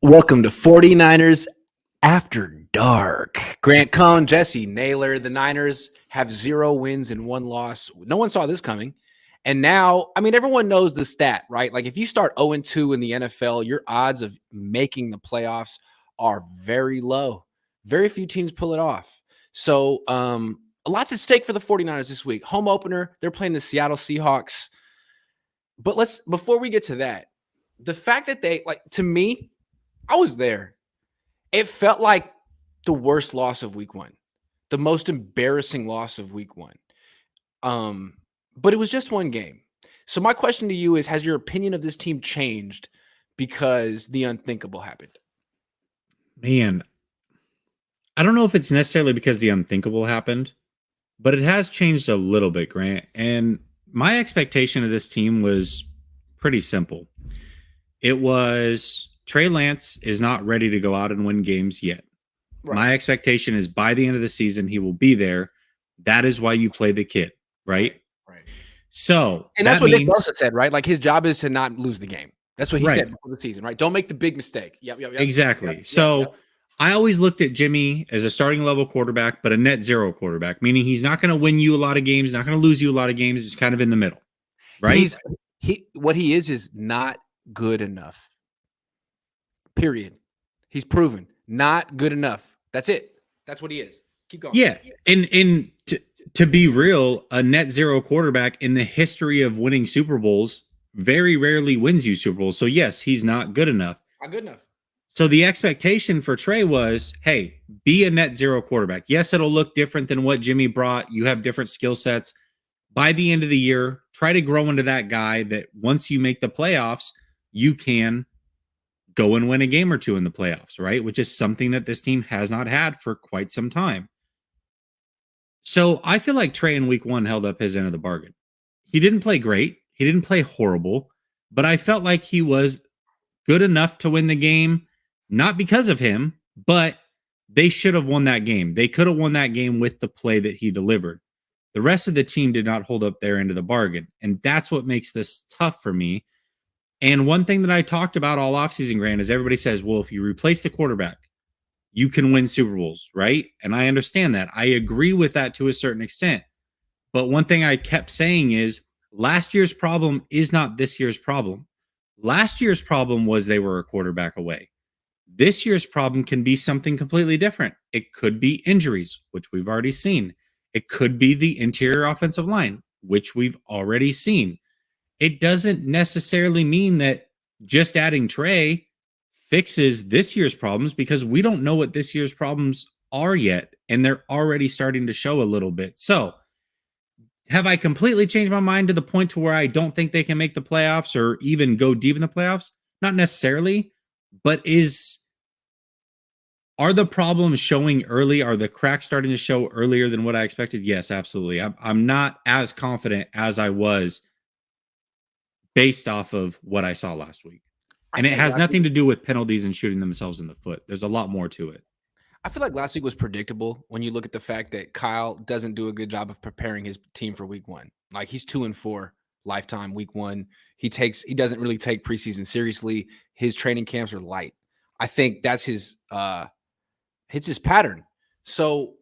Welcome to 49ers After Dark. Grant Cohn, Jessie Naylor. The Niners have 0 wins and 1 loss. No one saw this coming. And now, I mean, everyone knows the stat, right? Like if you start 0-2 in the NFL, your odds of making the playoffs are very low. Very few teams pull it off. So a lot's at stake for the 49ers this week. Home opener, they're playing the Seattle Seahawks. But before we get to that, the fact that to me, I was there. It felt like the worst loss of week 1, the most embarrassing loss of week 1. But it was just 1 game. So my question to you is, has your opinion of this team changed because the unthinkable happened? Man, I don't know if it's necessarily because the unthinkable happened, but it has changed a little bit, Grant. And my expectation of this team was pretty simple. It was Trey Lance is not ready to go out and win games yet. Right. My expectation is by the end of the season, he will be there. That is why you play the kid, right? Right. So, and that's what Nick Bosa said, right? Like his job is to not lose the game. That's what he said before the season, right? Don't make the big mistake. Yep. Exactly. So I always looked at Jimmy as a starting level quarterback, but a net zero quarterback, meaning he's not going to win you a lot of games, not going to lose you a lot of games. It's kind of in the middle, right? What he is not good enough. Period. He's proven not good enough. That's it. That's what he is. Keep going. Yeah. And to be real, a net zero quarterback in the history of winning Super Bowls very rarely wins you Super Bowls. So yes, he's not good enough. Not good enough. So the expectation for Trey was, hey, be a net zero quarterback. Yes, it'll look different than what Jimmy brought. You have different skill sets. By the end of the year, try to grow into that guy that once you make the playoffs, you can go and win a game or 2 in the playoffs, right? Which is something that this team has not had for quite some time. So I feel like Trey in week 1 held up his end of the bargain. He didn't play great. He didn't play horrible, but I felt like he was good enough to win the game, not because of him, but they should have won that game. They could have won that game with the play that he delivered. The rest of the team did not hold up their end of the bargain. And that's what makes this tough for me. And one thing that I talked about all offseason, Grant, is everybody says, well, if you replace the quarterback, you can win Super Bowls, right? And I understand that. I agree with that to a certain extent. But one thing I kept saying is last year's problem is not this year's problem. Last year's problem was they were a quarterback away. This year's problem can be something completely different. It could be injuries, which we've already seen. It could be the interior offensive line, which we've already seen. It doesn't necessarily mean that just adding Trey fixes this year's problems because we don't know what this year's problems are yet, and they're already starting to show a little bit. So have I completely changed my mind to the point to where I don't think they can make the playoffs or even go deep in the playoffs? Not necessarily, but are the problems showing early? Are the cracks starting to show earlier than what I expected? Yes, absolutely. I'm not as confident as I was based off of what I saw last week. And it has nothing to do with penalties and shooting themselves in the foot. There's a lot more to it. I feel like last week was predictable when you look at the fact that Kyle doesn't do a good job of preparing his team for week 1. Like he's 2-4 lifetime week 1. He doesn't really take preseason seriously. His training camps are light. I think that's his pattern. So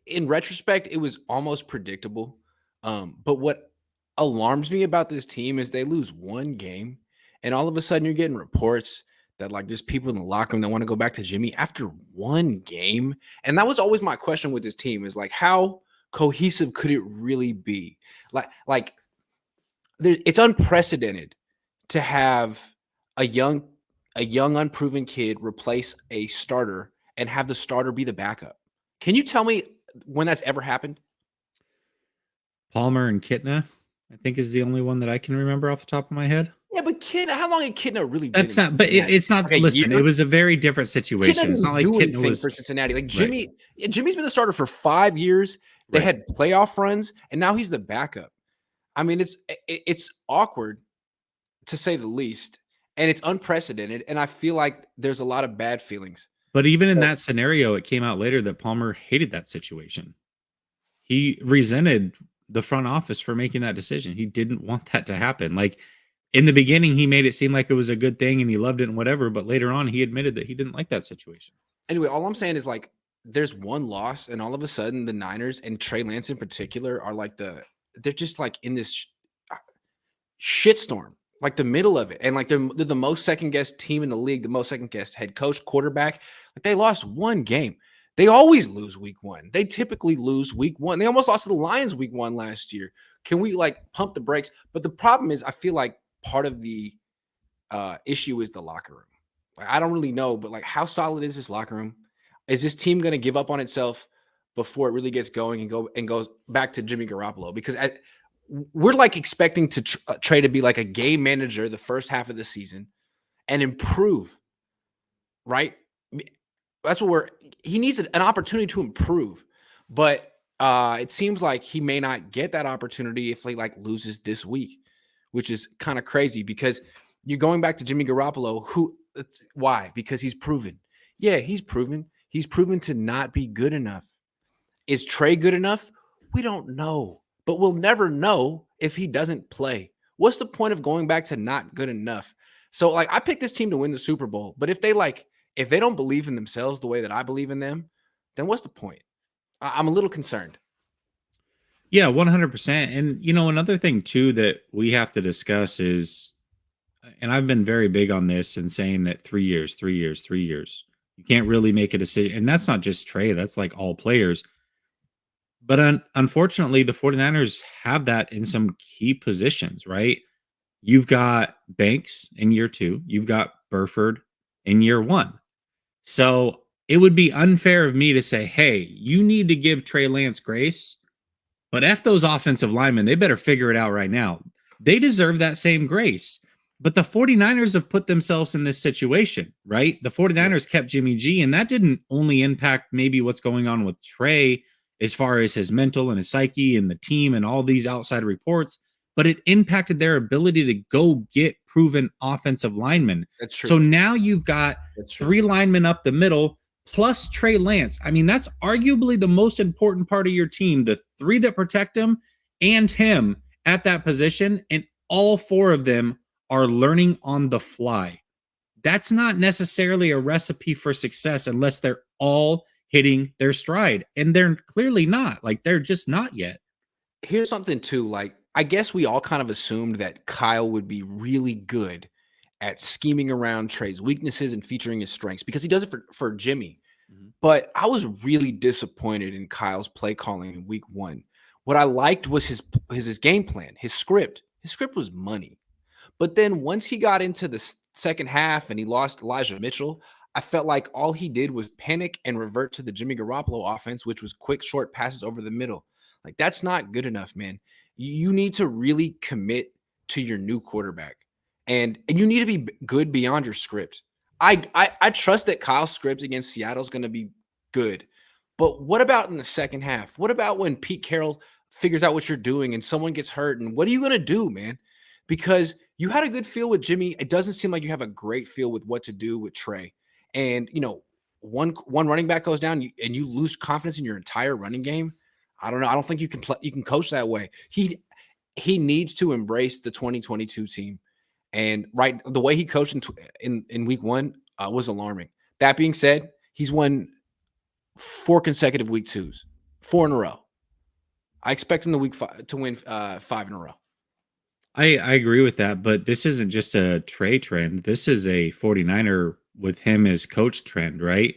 in retrospect, it was almost predictable. But what alarms me about this team is they lose 1 game and all of a sudden you're getting reports that like there's people in the locker room that want to go back to Jimmy after 1 game. And that was always my question with this team is like, how cohesive could it really be? It's unprecedented to have a young unproven kid replace a starter and have the starter be the backup. Can you tell me when that's ever happened? Palmer and Kitna, I think, is the only one that I can remember off the top of my head. Yeah, but how long had Kitna really been? That's not, but it's not, like listen, it was a very different situation. It's not like Kitna was for Cincinnati. Like Jimmy's been the starter for 5 years. They had playoff runs, and now he's the backup. I mean, it's awkward to say the least. and it's unprecedented. And I feel like there's a lot of bad feelings. But even in So that scenario, it came out later that Palmer hated that situation. He resented the front office for making that decision. He didn't want that to happen. Like in the beginning, he made it seem like it was a good thing and he loved it and whatever. But later on, he admitted that he didn't like that situation. anyway, all I'm saying is like there's one loss, and all of a sudden the Niners and Trey Lance in particular are like they're just like in this shitstorm, like the middle of it. And like they're the most second guessed team in the league, the most second guessed head coach, quarterback. Like they lost one game. They always lose week one. They typically lose week one. They almost lost to the Lions week one last year. Can we like pump the brakes? But the problem is, I feel like part of the issue is the locker room. Like, I don't really know, but like, how solid is this locker room? Is this team going to give up on itself before it really gets going and goes back to Jimmy Garoppolo? Because we're like expecting to Trey to be like a game manager the first half of the season and improve, right? That's what he needs an opportunity to improve, but it seems like he may not get that opportunity if he like loses this week, which is kind of crazy because you're going back to Jimmy Garoppolo. Why? Because he's proven. Yeah, he's proven. He's proven to not be good enough. Is Trey good enough? We don't know, but we'll never know if he doesn't play. What's the point of going back to not good enough? So like I picked this team to win the Super Bowl, but if they don't believe in themselves the way that I believe in them, then what's the point? I'm a little concerned. Yeah, 100%. And, another thing too that we have to discuss is, and I've been very big on this and saying that 3 years, 3 years, 3 years, you can't really make a decision. And that's not just Trey, that's like all players. But unfortunately, the 49ers have that in some key positions, right? You've got Banks in year 2, you've got Burford in year 1. So it would be unfair of me to say, hey, you need to give Trey Lance grace, but F those offensive linemen, they better figure it out right now. They deserve that same grace. But the 49ers have put themselves in this situation, right? The 49ers kept Jimmy G, and that didn't only impact maybe what's going on with Trey as far as his mental and his psyche and the team and all these outside reports, but it impacted their ability to go get proven offensive linemen. That's true. So now you've got 3 linemen up the middle plus Trey Lance. I mean, that's arguably the most important part of your team, the 3 that protect him and him at that position, and all 4 of them are learning on the fly. That's not necessarily a recipe for success unless they're all hitting their stride, and they're clearly not. Like, they're just not yet. Here's something too, like I guess we all kind of assumed that Kyle would be really good at scheming around Trey's weaknesses and featuring his strengths because he does it for Jimmy. But I was really disappointed in Kyle's play calling in week 1. What I liked was his game plan, his script. His script was money. But then once he got into the second half and he lost Elijah Mitchell, I felt like all he did was panic and revert to the Jimmy Garoppolo offense, which was quick, short passes over the middle. Like, that's not good enough, man. You need to really commit to your new quarterback. And you need to be good beyond your script. I trust that Kyle's script against Seattle is going to be good. But what about in the second half? What about when Pete Carroll figures out what you're doing and someone gets hurt? And what are you going to do, man? Because you had a good feel with Jimmy. It doesn't seem like you have a great feel with what to do with Trey. And, one running back goes down and you lose confidence in your entire running game. I don't know. I don't think you can coach that way. He needs to embrace the 2022 team. And the way he coached in week 1 was alarming. That being said, he's won 4 consecutive week 2s, 4 in a row. I expect him to win 5 in a row. I agree with that, but this isn't just a Trey trend. This is a 49er with him as coach trend, right?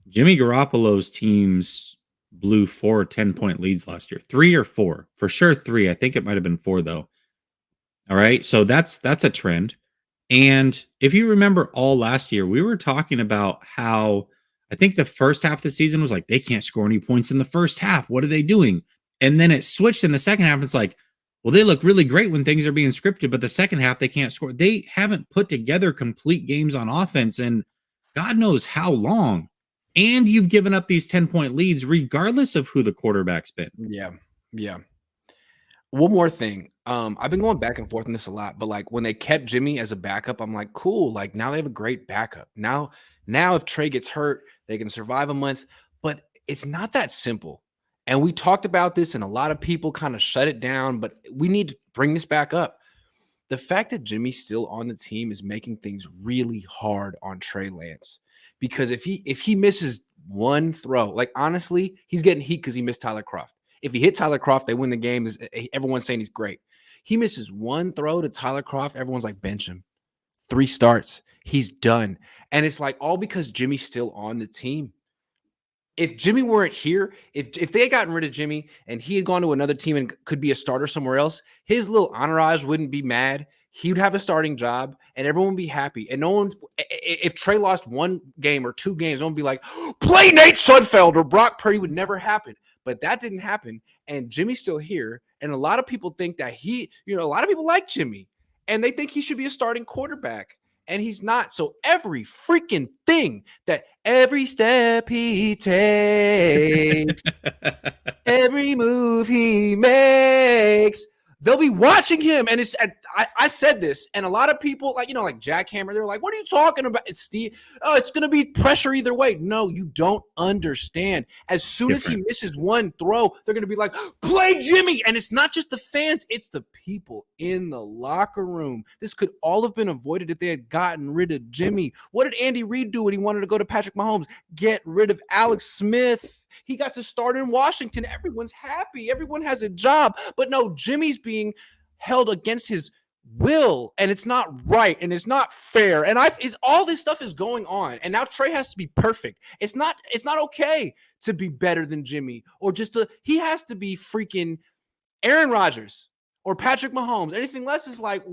Jimmy Garoppolo's teams blew 4 10-point leads last year. 3 or 4. For sure 3. I think it might have been 4 though. All right. So that's a trend. And if you remember all last year, we were talking about how I think the first half of the season was like, they can't score any points in the first half. What are they doing? And then it switched in the second half. It's like, well, they look really great when things are being scripted, but the second half, they can't score. They haven't put together complete games on offense and God knows how long. And you've given up these 10-point leads, regardless of who the quarterback's been. Yeah. Yeah. One more thing. I've been going back and forth on this a lot, but like when they kept Jimmy as a backup, I'm like, cool. Like now they have a great backup. Now if Trey gets hurt, they can survive a month. But it's not that simple. And we talked about this, and a lot of people kind of shut it down. But we need to bring this back up. The fact that Jimmy's still on the team is making things really hard on Trey Lance. Because if he misses one throw, like honestly, he's getting heat because he missed Tyler Kroft. If he hit Tyler Kroft, they win the game. Everyone's saying he's great. He misses one throw to Tyler Kroft, everyone's like, bench him. 3 starts. He's done. And it's like all because Jimmy's still on the team. If Jimmy weren't here, if they had gotten rid of Jimmy and he had gone to another team and could be a starter somewhere else, his little entourage wouldn't be mad. He would have a starting job and everyone would be happy. And no one, if Trey lost 1 game or 2 games, no one would be like, play Nate Sudfeld or Brock Purdy would never happen. But that didn't happen. And Jimmy's still here. And a lot of people think that a lot of people like Jimmy and they think he should be a starting quarterback. And he's not. So every freaking thing every step he takes, every move he makes, they'll be watching him. And I said this, and a lot of people like Jackhammer, they're like, what are you talking about? It's Steve. Oh, it's going to be pressure either way. No, you don't understand. As soon as he misses one throw, they're going to be like, play Jimmy. And it's not just the fans, it's the people in the locker room. This could all have been avoided if they had gotten rid of Jimmy. What did Andy Reid do when he wanted to go to Patrick Mahomes? Get rid of Alex Smith. He got to start in Washington. Everyone's happy. Everyone has a job. But no, Jimmy's being held against his will, and it's not right, and it's not fair. And all this stuff is going on, and now Trey has to be perfect. It's not okay to be better than Jimmy, or he has to be freaking Aaron Rodgers or Patrick Mahomes. Anything less is like,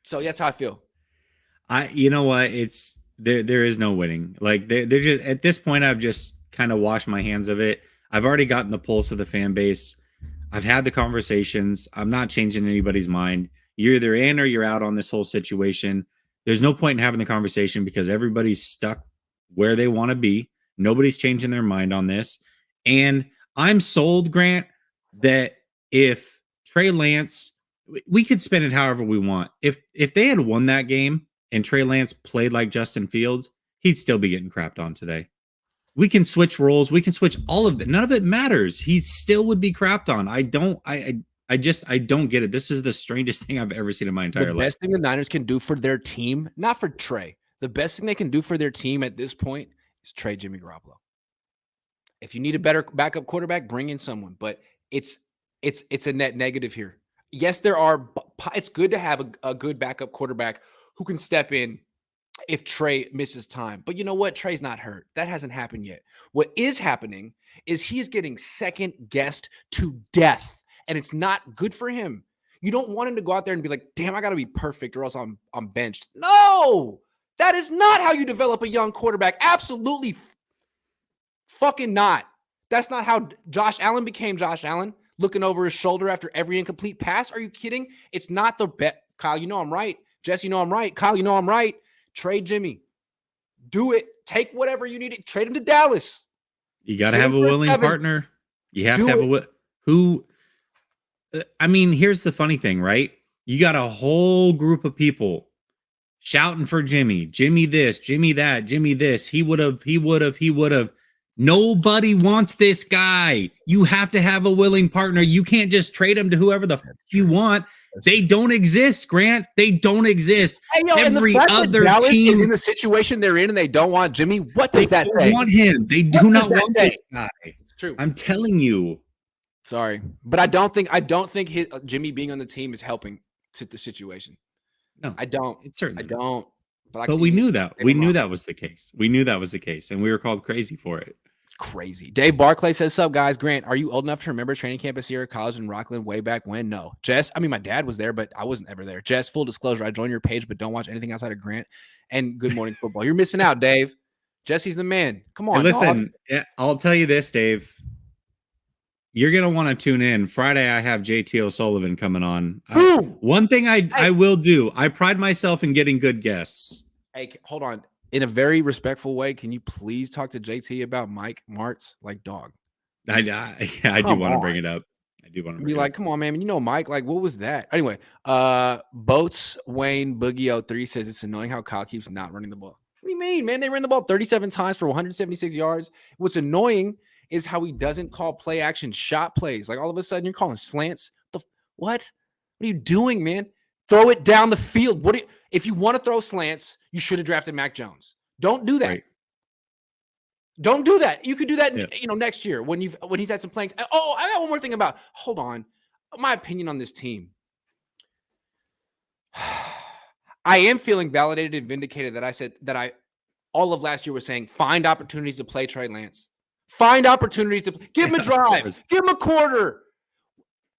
so that's how I feel. You know what? It's there is no winning. Like they're just at this point, I've just kind of washed my hands of it. I've already gotten the pulse of the fan base. I've had the conversations. I'm not changing anybody's mind. You're either in or you're out on this whole situation. There's no point in having the conversation because everybody's stuck where they want to be. Nobody's changing their mind on this. And I'm sold, Grant, that if Trey Lance, we could spin it however we want. If they had won that game and Trey Lance played like Justin Fields, he'd still be getting crapped on today. We can switch roles. We can switch all of it. None of it matters. He still would be crapped on. I don't get it. This is the strangest thing I've ever seen in my entire life. The best thing the Niners can do for their team, not for Trey, the best thing they can do for their team at this point is trade Jimmy Garoppolo. If you need a better backup quarterback, bring in someone. But it's a net negative here. Yes, it's good to have a good backup quarterback who can step in if Trey misses time. But you know what? Trey's not hurt. That hasn't happened yet. What is happening is he's getting second guessed to death, and it's not good for him. You don't want him to go out there and be like, damn, I got to be perfect or else I'm benched. No, that is not how you develop a young quarterback. Absolutely fucking not. That's not how Josh Allen became Josh Allen, looking over his shoulder after every incomplete pass. Are you kidding? It's not the bet. Kyle, you know I'm right. Jess, you know I'm right. Kyle, you know I'm right. Trade Jimmy. Do it. Take whatever you need. Trade him to Dallas. You got to have a willing partner. You have to have who. I mean, here's the funny thing, right? You got a whole group of people shouting for Jimmy. Jimmy this, Jimmy that, Jimmy this. He would have. Nobody wants this guy. You have to have a willing partner. You can't just trade him to whoever the fuck you want. They don't exist, Grant. They don't exist. Hey, every other team is in the situation they're in, and they don't want Jimmy. What does that say? They don't want him. They do not want this guy. It's true. I'm telling you. Sorry, but I don't think Jimmy being on the team is helping the situation. No, I don't. It's certainly. I don't. But we knew that. We knew that was the case. We knew that was the case, and we were called crazy for it. Crazy. Dave Barclay says, "Sup, guys? Grant, are you old enough to remember training camp at Sierra College in Rockland way back when?" No. Jess, my dad was there, but I wasn't ever there. Jess, full disclosure, I joined your page, but don't watch anything outside of Grant and Good Morning Football. You're missing out, Dave. Jesse's the man. Come on. Hey, listen, I'll tell you this, Dave. You're going to want to tune in. Friday, I have JT O'Sullivan coming on. One thing I will do, I pride myself in getting good guests. Hey, hold on. In a very respectful way, can you please talk to JT about Mike Martz like dog? I do want to bring it up. do want to Be like, come on, man. You know, Mike, like, what was that? Anyway, Boats Wayne Boogie 03 says it's annoying how Kyle keeps not running the ball. What do you mean, man? They ran the ball 37 times for 176 yards. What's annoying is how he doesn't call play action shot plays. Like all of a sudden you're calling slants. What? What are you doing, man? Throw it down the field. If you want to throw slants, you should have drafted Mac Jones. Don't do that. Right. Don't do that. You could do that, next year when he's had some playing. Oh, I got one more thing about. Hold on, my opinion on this team. I am feeling validated and vindicated that I said that I all of last year was saying find opportunities to play Trey Lance. Find opportunities to give him a drive, give him a quarter.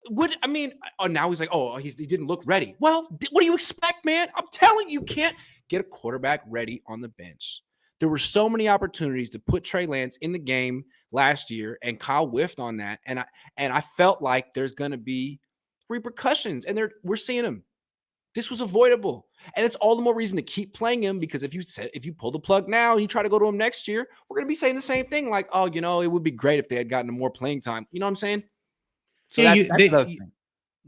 Now he's like, he didn't look ready. Well, what do you expect, man? I'm telling you, you can't get a quarterback ready on the bench. There were so many opportunities to put Trey Lance in the game last year, and Kyle whiffed on that. And I felt like there's going to be repercussions, and we're seeing them. This was avoidable, and it's all the more reason to keep playing him because if you pull the plug now and you try to go to him next year, we're going to be saying the same thing. Like, it would be great if they had gotten more playing time. You know what I'm saying? So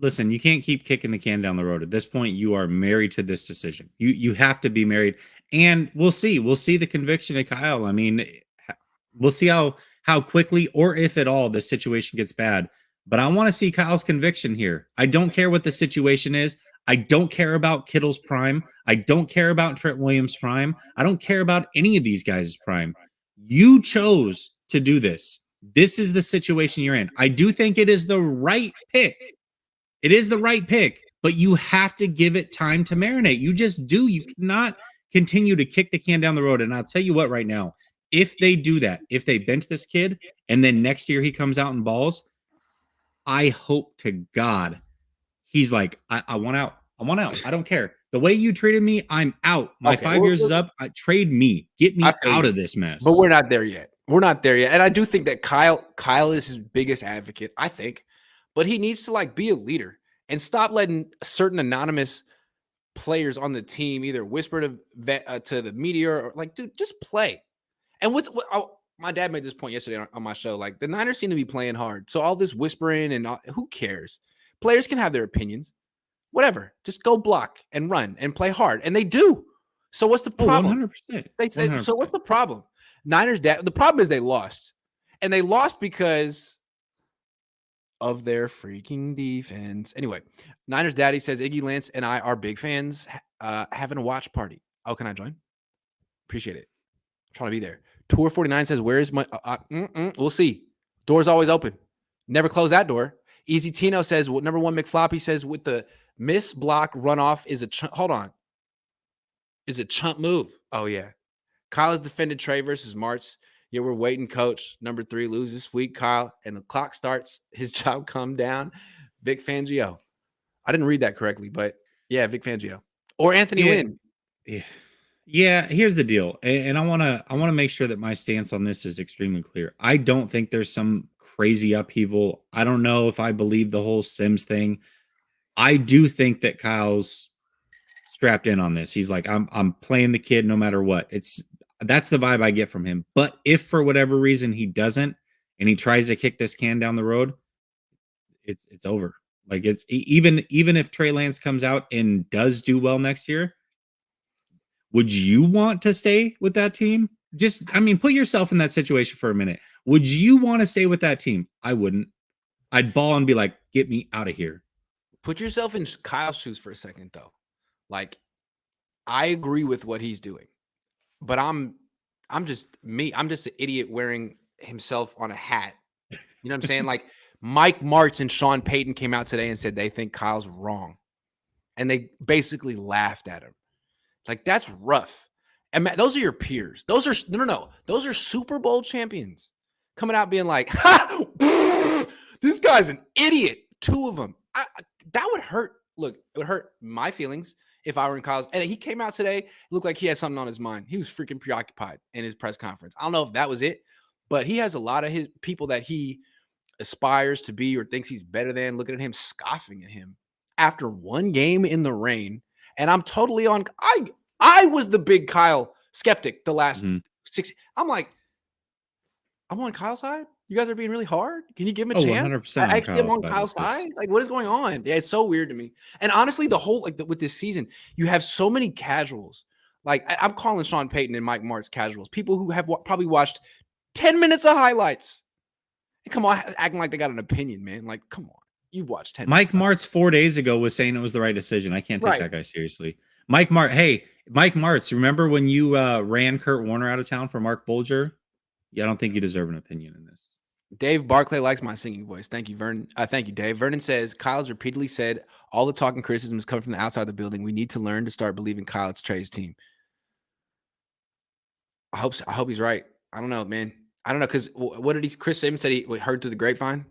listen, you can't keep kicking the can down the road. At this point, you are married to this decision. You have to be married. And we'll see. We'll see the conviction of Kyle. I mean, we'll see how quickly or if at all the situation gets bad. But I want to see Kyle's conviction here. I don't care what the situation is. I don't care about Kittle's prime. I don't care about Trent Williams' prime. I don't care about any of these guys' prime. You chose to do this. This is the situation you're in. I do think it is the right pick. It is the right pick, but you have to give it time to marinate. You just do. You cannot continue to kick the can down the road. And I'll tell you what right now, if they do that, if they bench this kid and then next year he comes out and balls, I hope to God he's like, I want out. I want out. I don't care. The way you treated me, I'm out. My 5 years is up. Trade me. Get me out of this mess. But we're not there yet. We're not there yet. And I do think that Kyle is his biggest advocate, I think. But he needs to be a leader and stop letting certain anonymous players on the team either whisper to the media or dude, just play. And my dad made this point yesterday on my show. Like the Niners seem to be playing hard. So all this whispering and who cares? Players can have their opinions. Whatever. Just go block and run and play hard. And they do. So what's the problem? 100%. They say, so what's the problem? Niners, the problem is they lost. And they lost because of their freaking defense. Anyway, Niners daddy says Iggy Lance and I are big fans having a watch party. Oh, can I join? Appreciate it. I'm trying to be there. Tour 49 says, where is my we'll see. Door's always open. Never close that door. Easy Tino says, number one McFloppy says with the miss block runoff is hold on. Is a chump move. Oh yeah. Kyle has defended Trey versus Martz. Yeah, we're waiting, coach. Number 3 loses this week, Kyle. And the clock starts. His job come down. Vic Fangio. I didn't read that correctly, but yeah, Vic Fangio. Or Anthony Lynn. Yeah, here's the deal. And I wanna make sure that my stance on this is extremely clear. I don't think there's some crazy upheaval. I don't know if I believe the whole Sims thing. I do think that Kyle's strapped in on this. He's like, I'm playing the kid no matter what. That's the vibe I get from him. But if for whatever reason he doesn't and he tries to kick this can down the road, it's over. Like it's even if Trey Lance comes out and does do well next year, would you want to stay with that team? Put yourself in that situation for a minute. Would you want to stay with that team? I wouldn't. I'd ball and be like, get me out of here. Put yourself in Kyle's shoes for a second, though. Like, I agree with what he's doing, but I'm just me. I'm just an idiot wearing himself on a hat. You know what I'm saying? Like Mike Martz and Sean Payton came out today and said they think Kyle's wrong, and they basically laughed at him. Like that's rough. And those are your peers. Those are no. Those are Super Bowl champions coming out being like, this guy's an idiot. 2 of them. That would hurt. Look, it would hurt my feelings if I were in Kyle's. And he came out today, looked like he had something on his mind. He was freaking preoccupied in his press conference. I don't know if that was it, but he has a lot of his people that he aspires to be or thinks he's better than, looking at him, scoffing at him after one game in the rain. And I'm totally on. I was the big Kyle skeptic the last 6. I'm like, I'm on Kyle's side. You guys are being really hard. Can you give him a Oh, chance? 100% I on actually am Kyle's on side Kyle's with this. side. Like, what is going on? Yeah, it's so weird to me. And honestly, the whole with this season, you have so many casuals. Like I'm calling Sean Payton and Mike Martz casuals. People who have probably watched 10 minutes of highlights. And come on, acting like they got an opinion, man. Like, come on, you've watched 10 Mike minutes. Martz 4 days ago was saying it was the right decision. I can't take Right. that guy seriously. Mike Martz, remember when you ran Kurt Warner out of town for Mark Bulger? Yeah, I don't think you deserve an opinion in this. Dave Barclay likes my singing voice. Thank you, Vernon. Thank you, Dave. Vernon says Kyle's repeatedly said all the talk and criticism is coming from the outside the building. We need to learn to start believing Kyle it's Trey's team. I hope he's right. I don't know, man. I don't know because what did Chris Simmons said he heard through the grapevine?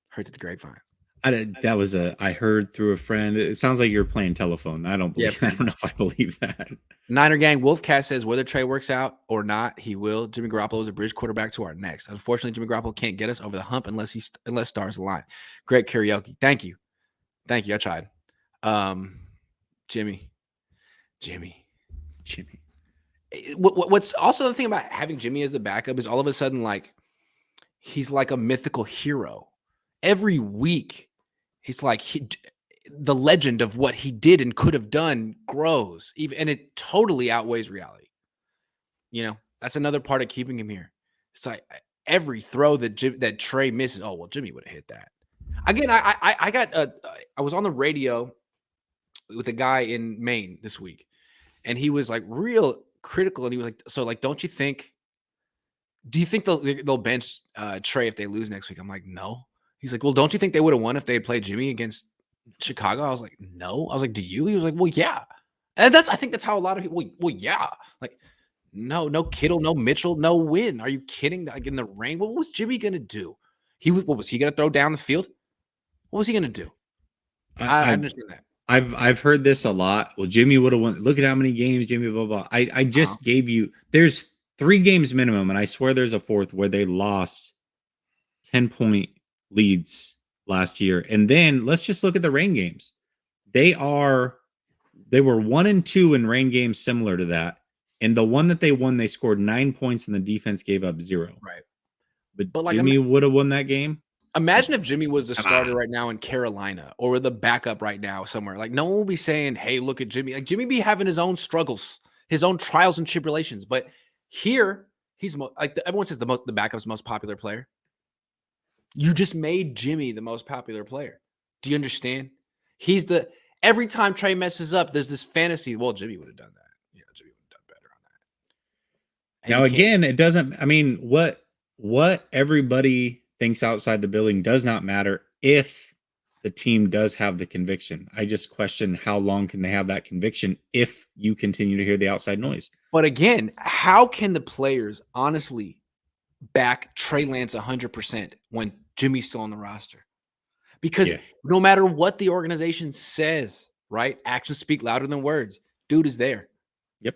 Heard through the grapevine. I heard through a friend. It sounds like you're playing telephone. I don't believe. I don't know if I believe that. Niner Gang Wolfcat says whether Trey works out or not, he will. Jimmy Garoppolo is a bridge quarterback to our next. Unfortunately, Jimmy Garoppolo can't get us over the hump unless stars align. Great karaoke. Thank you. I tried. Jimmy. What's also the thing about having Jimmy as the backup is all of a sudden like he's like a mythical hero. Every week, he's like the legend of what he did and could have done grows, and it totally outweighs reality. You know, that's another part of keeping him here. It's like every throw that Trey misses. Oh well, Jimmy would have hit that. Again, I was on the radio with a guy in Maine this week, and he was like real critical, and he was like, "So, like, do you think they'll bench Trey if they lose next week?" I'm like, "No." He's like, "Well, don't you think they would have won if they had played Jimmy against Chicago?" I was like, "No." I was like, "Do you?" He was like, "Well, yeah." And I think that's how a lot of people. Well, yeah. Like, no Kittle, no Mitchell, no win. Are you kidding? Like in the rain, what was Jimmy gonna do? What was he gonna throw down the field? What was he gonna do? I understand that. I've heard this a lot. Well, Jimmy would have won. Look at how many games Jimmy blah blah. I just gave you. There's 3 games minimum, and I swear there's a 4th where they lost 10-point leads last year. And then let's just look at the rain games. They were 1-2 in rain games similar to that. And the one that they won, they scored 9 points and the defense gave up 0. Right. But like, Jimmy would have won that game. Imagine if Jimmy was the starter right now in Carolina or the backup right now somewhere. Like no one will be saying, "Hey, look at Jimmy." Like Jimmy be having his own struggles, his own trials and tribulations. But here, he's like everyone says the backup's the most popular player. You just made Jimmy the most popular player. Do you understand? Every time Trey messes up, there's this fantasy. Well, Jimmy would have done that. Yeah, Jimmy would have done better on that. And now again, it doesn't. I mean, what everybody thinks outside the building does not matter if the team does have the conviction. I just question how long can they have that conviction if you continue to hear the outside noise. But again, how can the players honestly back Trey Lance 100% when Jimmy's still on the roster? Because no matter what the organization says, right? Actions speak louder than words. Dude is there. Yep.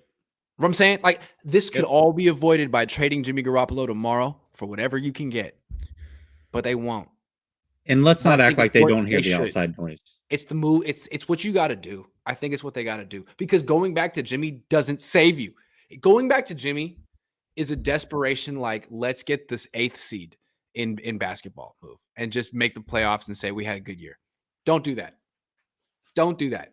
What I'm saying? Like this could all be avoided by trading Jimmy Garoppolo tomorrow for whatever you can get. But they won't. And let's not act like they don't hear the outside noise. It's the move. It's what you got to do. I think it's what they got to do. Because going back to Jimmy doesn't save you. Going back to Jimmy is a desperation like, let's get this 8th seed in basketball move and just make the playoffs and say we had a good year. Don't do that. Don't do that.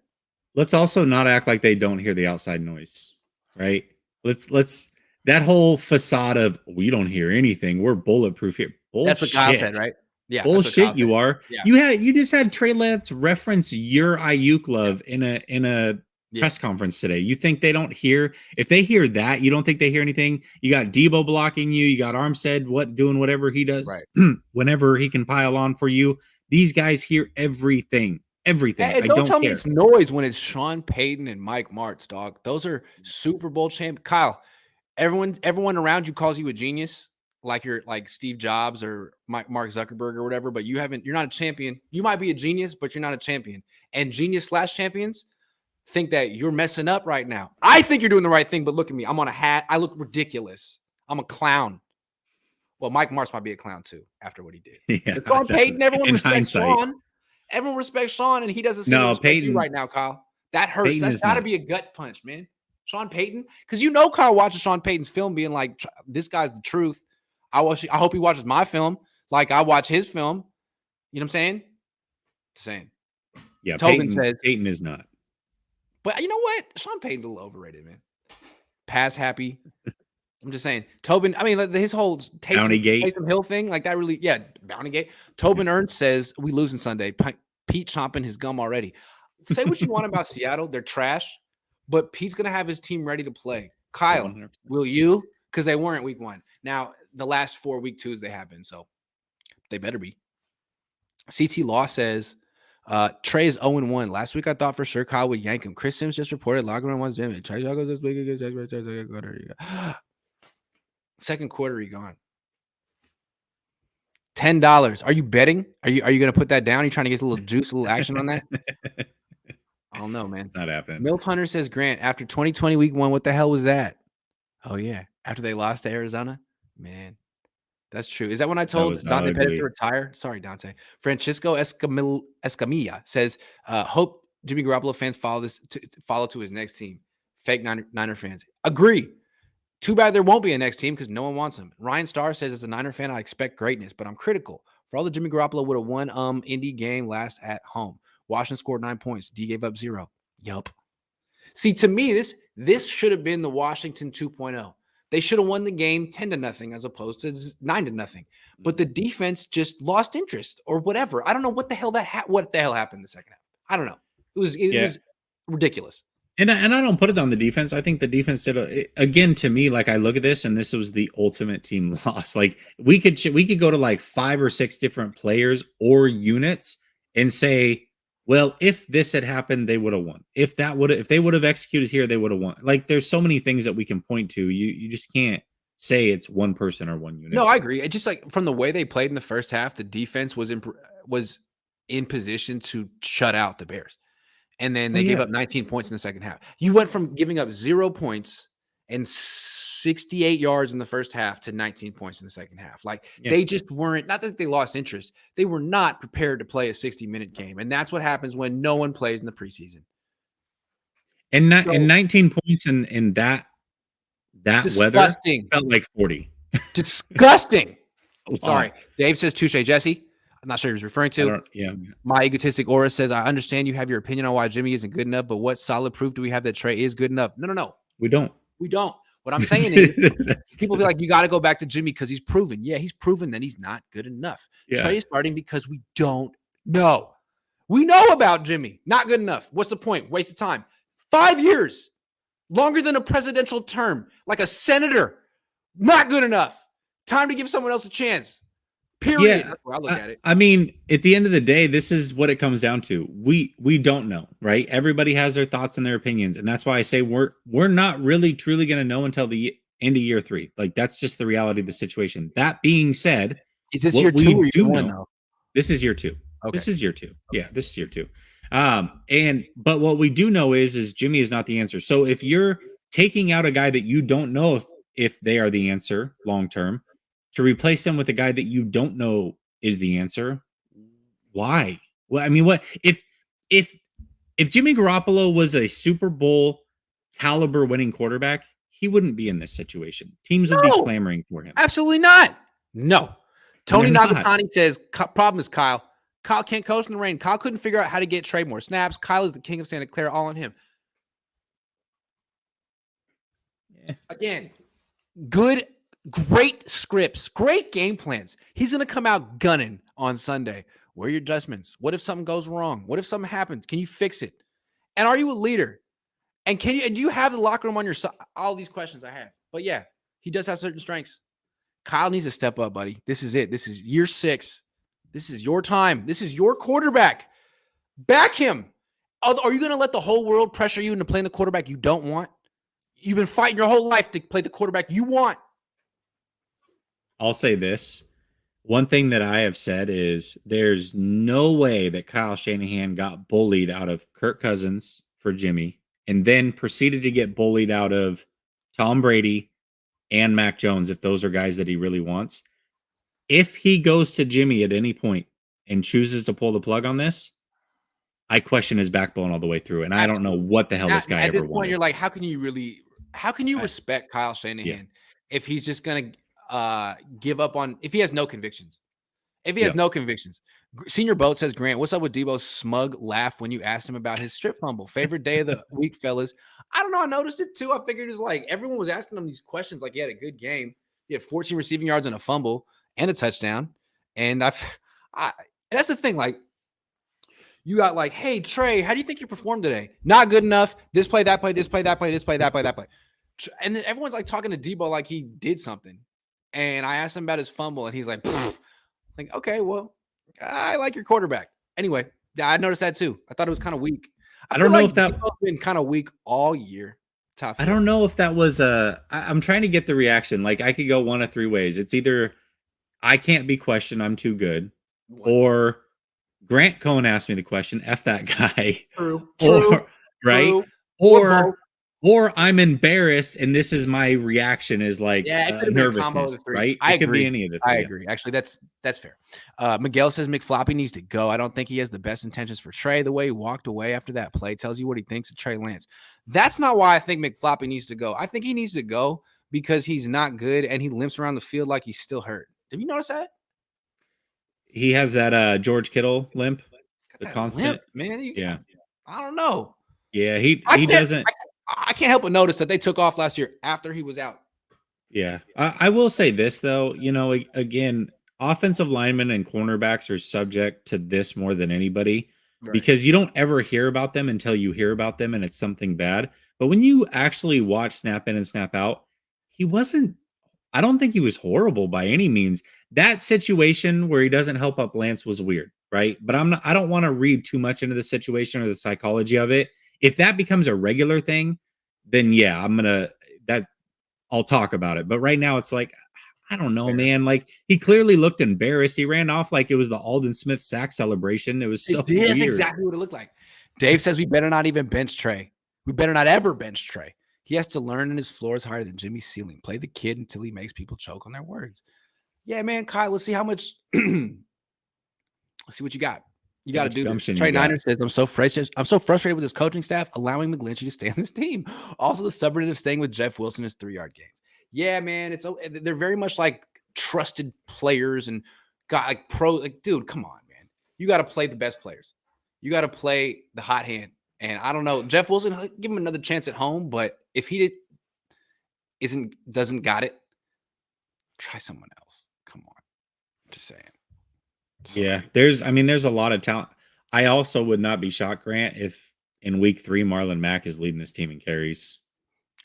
Let's also not act like they don't hear the outside noise, right? Let's that whole facade of we don't hear anything. We're bulletproof here. Bullshit. That's what Kyle said, right? Yeah. Bullshit you are. Yeah. You just had Trey Lance reference your Ayuk love in a press conference today. You think they don't hear? If they hear that, you don't think they hear anything? You got Debo blocking you. You got Armstead doing whatever he does whenever he can pile on for you. These guys hear everything. Everything. Hey, don't tell me it's noise when it's Sean Payton and Mike Martz, dog. Those are Super Bowl champ. Kyle, everyone around you calls you a genius, like you're like Steve Jobs or Mark Zuckerberg or whatever, but you're not a champion. You might be a genius, but you're not a champion. And genius/champions think that you're messing up right now. I think you're doing the right thing, but look at me. I'm on a hat. I look ridiculous. I'm a clown. Well, Mike Martz might be a clown too after what he did. Yeah, Sean Payton, everyone respects Sean. Everyone respects Sean, and he doesn't seem to respect you right now, Kyle. That hurts. Peyton That's got to be a gut punch, man. Sean Payton, because Kyle watches Sean Payton's film being like, this guy's the truth. I hope he watches my film like I watch his film. You know what I'm saying? Saying. Yeah, Tobin says Peyton is not. But you know what? Sean Payton's a little overrated, man. Pass happy. I'm just saying. Tobin, I mean, his whole Taysom Hill thing, like that really, yeah, Bounty Gate. Tobin Ernst says, we losing Sunday. Pete chomping his gum already. Say what you want about Seattle. They're trash, but Pete's going to have his team ready to play. Kyle, 100%. Will you? Because they weren't week 1. Now, the last 4 week 2s they have been, so they better be. CT Law says, Trey is 0-1. Last week I thought for sure Kyle would yank him. Chris Sims just reported locker room wants Jimmy. Trey goes this week against second quarter he gone. $10. Are you betting? Are you going to put that down? Are you trying to get a little juice, a little action on that? I don't know, man. It's not happening. Milf Hunter says, Grant, after 2020 week 1, what the hell was that? Oh yeah, after they lost to Arizona, man. That's true. Is that when I told Dante Pettis to retire? Sorry, Dante. Francisco Escamilla says, hope Jimmy Garoppolo fans follow to his next team. Fake Niner fans. Agree. Too bad there won't be a next team because no one wants him. Ryan Starr says, as a Niner fan, I expect greatness, but I'm critical. For all the Jimmy Garoppolo would have won Indy game last at home. Washington scored 9 points. D gave up 0. Yup. See, to me, this should have been the Washington 2.0. They should have won the game 10-0 as opposed to 9-0. But the defense just lost interest or whatever. I don't know what the hell happened in the second half. I don't know. It was ridiculous. And I don't put it on the defense. I think the defense did again, to me, like I look at this and this was the ultimate team loss. Like we could go to like 5 or 6 different players or units and say, well, if this had happened, they would have won. If they would have executed here, they would have won. Like there's so many things that we can point to. You just can't say it's one person or one unit. No, I agree. It just like from the way they played in the first half, the defense was in position to shut out the Bears. And then they gave up 19 points in the second half. You went from giving up 0 points and 68 yards in the first half to 19 points in the second half. Like they just weren't, not that they lost interest. They were not prepared to play a 60-minute game. And that's what happens when no one plays in the preseason. And 19 points in that weather felt like 40. Disgusting. Sorry. Dave says, touche, Jesse. I'm not sure he was referring to. My egotistic aura says, I understand you have your opinion on why Jimmy isn't good enough, but what solid proof do we have that Trey is good enough? No. We don't. What I'm saying is people be like, you got to go back to Jimmy because he's proven. Yeah, he's proven that he's not good enough. Yeah. Trey is starting because we don't know. We know about Jimmy. Not good enough. What's the point? Waste of time. 5 years. Longer than a presidential term. Like a senator. Not good enough. Time to give someone else a chance. Period. Yeah, that's where I look at it. I mean, at the end of the day, this is what it comes down to. We don't know, right? Everybody has their thoughts and their opinions, and that's why I say we're not really truly going to know until the end of year 3. Like that's just the reality of the situation. That being said, is this year 2 or year 1 though? This is year 2. Okay. This is year 2. Okay. Yeah, this is year 2. But what we do know is Jimmy is not the answer. So if you're taking out a guy that you don't know if they are the answer long term, to replace him with a guy that you don't know is the answer, why? Well, I mean, what if Jimmy Garoppolo was a Super Bowl caliber winning quarterback, he wouldn't be in this situation. Teams would be clamoring for him. Absolutely not. No. Tony Nagatani says, problem is Kyle. Kyle can't coach in the rain. Kyle couldn't figure out how to get Trey more snaps. Kyle is the king of Santa Clara, all on him. Yeah. Again, great scripts, great game plans. He's going to come out gunning on Sunday. Where are your adjustments? What if something goes wrong? What if something happens? Can you fix it? And are you a leader? And do you have the locker room on your side? All these questions I have. But yeah, he does have certain strengths. Kyle needs to step up, buddy. This is it. This is year 6. This is your time. This is your quarterback. Back him. Are you going to let the whole world pressure you into playing the quarterback you don't want? You've been fighting your whole life to play the quarterback you want. I'll say this. One thing that I have said is there's no way that Kyle Shanahan got bullied out of Kirk Cousins for Jimmy and then proceeded to get bullied out of Tom Brady and Mac Jones if those are guys that he really wants. If he goes to Jimmy at any point and chooses to pull the plug on this, I question his backbone all the way through. And I don't know what the hell this guy ever wanted. You're like, how can you respect Kyle Shanahan if he's just going to give up on if he has no convictions. If he has no convictions. Senior Boat says, Grant, what's up with Debo's smug laugh when you asked him about his strip fumble? Favorite day of the week, fellas. I don't know. I noticed it too. I figured it was like everyone was asking him these questions. Like he had a good game. He had 14 receiving yards and a fumble and a touchdown. And that's the thing. Like you got like, hey, Trey, how do you think you performed today? Not good enough. This play, that play, this play, that play, this play, that play, that play. And then everyone's like talking to Debo like he did something. And I asked him about his fumble and he's like, like, okay, well, I like your quarterback. Anyway, I noticed that too. I thought it was kind of weak. I don't know if that been kind of weak all year. I don't know if that was I'm trying to get the reaction. Like I could go one of three ways. It's either I can't be questioned, I'm too good, or Grant Cohn asked me the question, F that guy. True. Right? Or I'm embarrassed, and this is my reaction is like nervousness, right? It could be any of the three. I agree. Actually, that's fair. Miguel says McFloppy needs to go. I don't think he has the best intentions for Trey. The way he walked away after that play tells you what he thinks of Trey Lance. That's not why I think McFloppy needs to go. I think he needs to go because he's not good, and he limps around the field like he's still hurt. Have you noticed that? He has that George Kittle limp. The constant. Limp, man. Yeah. I don't know. Yeah, he doesn't. I can't help but notice that they took off last year after he was out. Yeah. I will say this, though. You know, again, offensive linemen and cornerbacks are subject to this more than anybody because you don't ever hear about them until you hear about them and it's something bad. But when you actually watch snap in and snap out, I don't think he was horrible by any means. That situation where he doesn't help up Lance was weird, right? But I don't want to read too much into the situation or the psychology of it. If that becomes a regular thing, then yeah, I'll talk about it. But right now it's like, I don't know, man. Like he clearly looked embarrassed. He ran off like it was the Alden Smith sack celebration. It was so weird. That's exactly what it looked like. Dave says we better not even bench Trey. We better not ever bench Trey. He has to learn and his floor is higher than Jimmy's ceiling. Play the kid until he makes people choke on their words. Yeah, man, Kyle, let's see how much. Let's see what you got. You got to do this. Trey Niner says, I'm so frustrated with this coaching staff allowing McGlinchey to stay on this team. Also, the subreddit of staying with Jeff Wilson is 3-yard gains. Yeah, man, they're very much like trusted players and got like dude, come on, man. You got to play the best players. You got to play the hot hand. And I don't know, Jeff Wilson, give him another chance at home. But if he doesn't got it, try someone else. Come on, just saying. Yeah, there's a lot of talent. I also would not be shocked, Grant, if in week 3 Marlon Mack is leading this team in carries.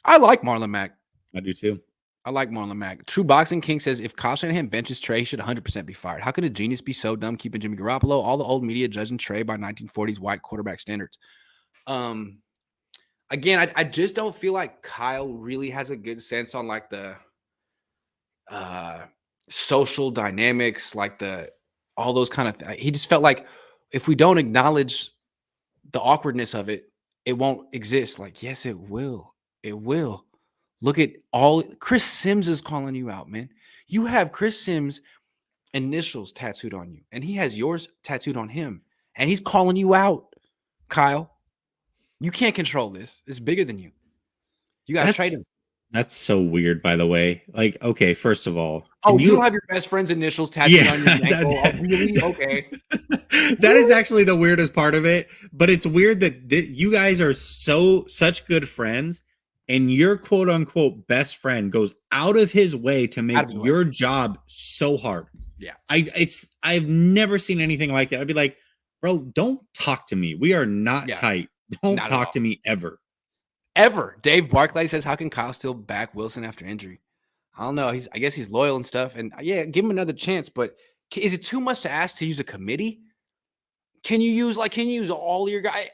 I like Marlon Mack. I do too. I like Marlon Mack. True Boxing King says if Kyle Shanahan benches Trey, he should 100% be fired. How could a genius be so dumb keeping Jimmy Garoppolo? All the old media judging Trey by 1940s white quarterback standards. Again, I just don't feel like Kyle really has a good sense on like the social dynamics, like all those kind of things. He just felt like if we don't acknowledge the awkwardness of it, it won't exist. Like, yes, it will. It will. Look at Chris Sims is calling you out, man. You have Chris Sims' initials tattooed on you, and he has yours tattooed on him, and he's calling you out, Kyle. You can't control this. It's bigger than you. You got to trade him. That's so weird, by the way. Like, okay, first of all. You don't have your best friend's initials tattooed on your ankle? Really? Okay. That is actually the weirdest part of it. But it's weird that you guys are such good friends, and your quote unquote best friend goes out of his way to make your job so hard. Yeah. I've never seen anything like that. I'd be like, bro, don't talk to me. We are not tight. Don't talk to me ever. Ever. Dave Barclay says, how can Kyle still back Wilson after injury? I don't know. I guess he's loyal and stuff. And yeah, give him another chance. But is it too much to ask to use a committee? Can you use all your guys?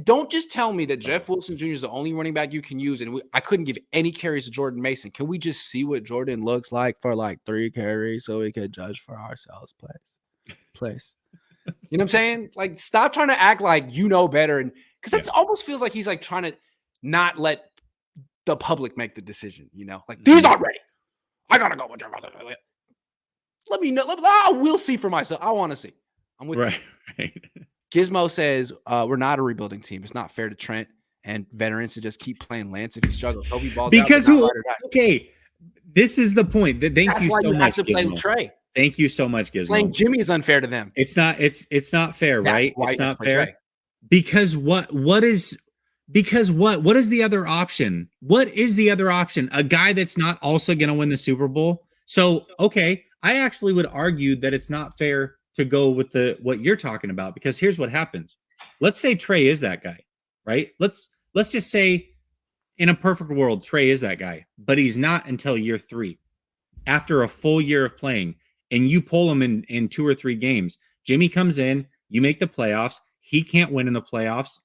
Don't just tell me that Jeff Wilson Jr. is the only running back you can use. And I couldn't give any carries to Jordan Mason. Can we just see what Jordan looks like for like 3 carries so we could judge for ourselves, please? You know what I'm saying? Like, stop trying to act like you know better. And because that almost feels like he's like trying to not let the public make the decision, you know? Like, he's not ready. I got to go with your mother. Let me know. We'll see for myself. I want to see. I'm with you. Right. Gizmo says, we're not a rebuilding team. It's not fair to Trent and veterans to just keep playing Lance if he struggles. Hope he balls because out, This is the point. Thank That's you why so you have much, to play Gizmo. Trey. Thank you so much, Playing Gizmo. Jimmy is unfair to them. It's not fair, That's right? why It's you have to not play fair. Trey. Because what is the other option? What is the other option? A guy that's not also going to win the Super Bowl? So, okay, I actually would argue that it's not fair to go with what you're talking about, because here's what happens. Let's say Trey is that guy, right? Let's just say in a perfect world, Trey is that guy, but he's not until year 3. After a full year of playing, and you pull him in 2 or 3 games, Jimmy comes in, you make the playoffs, he can't win in the playoffs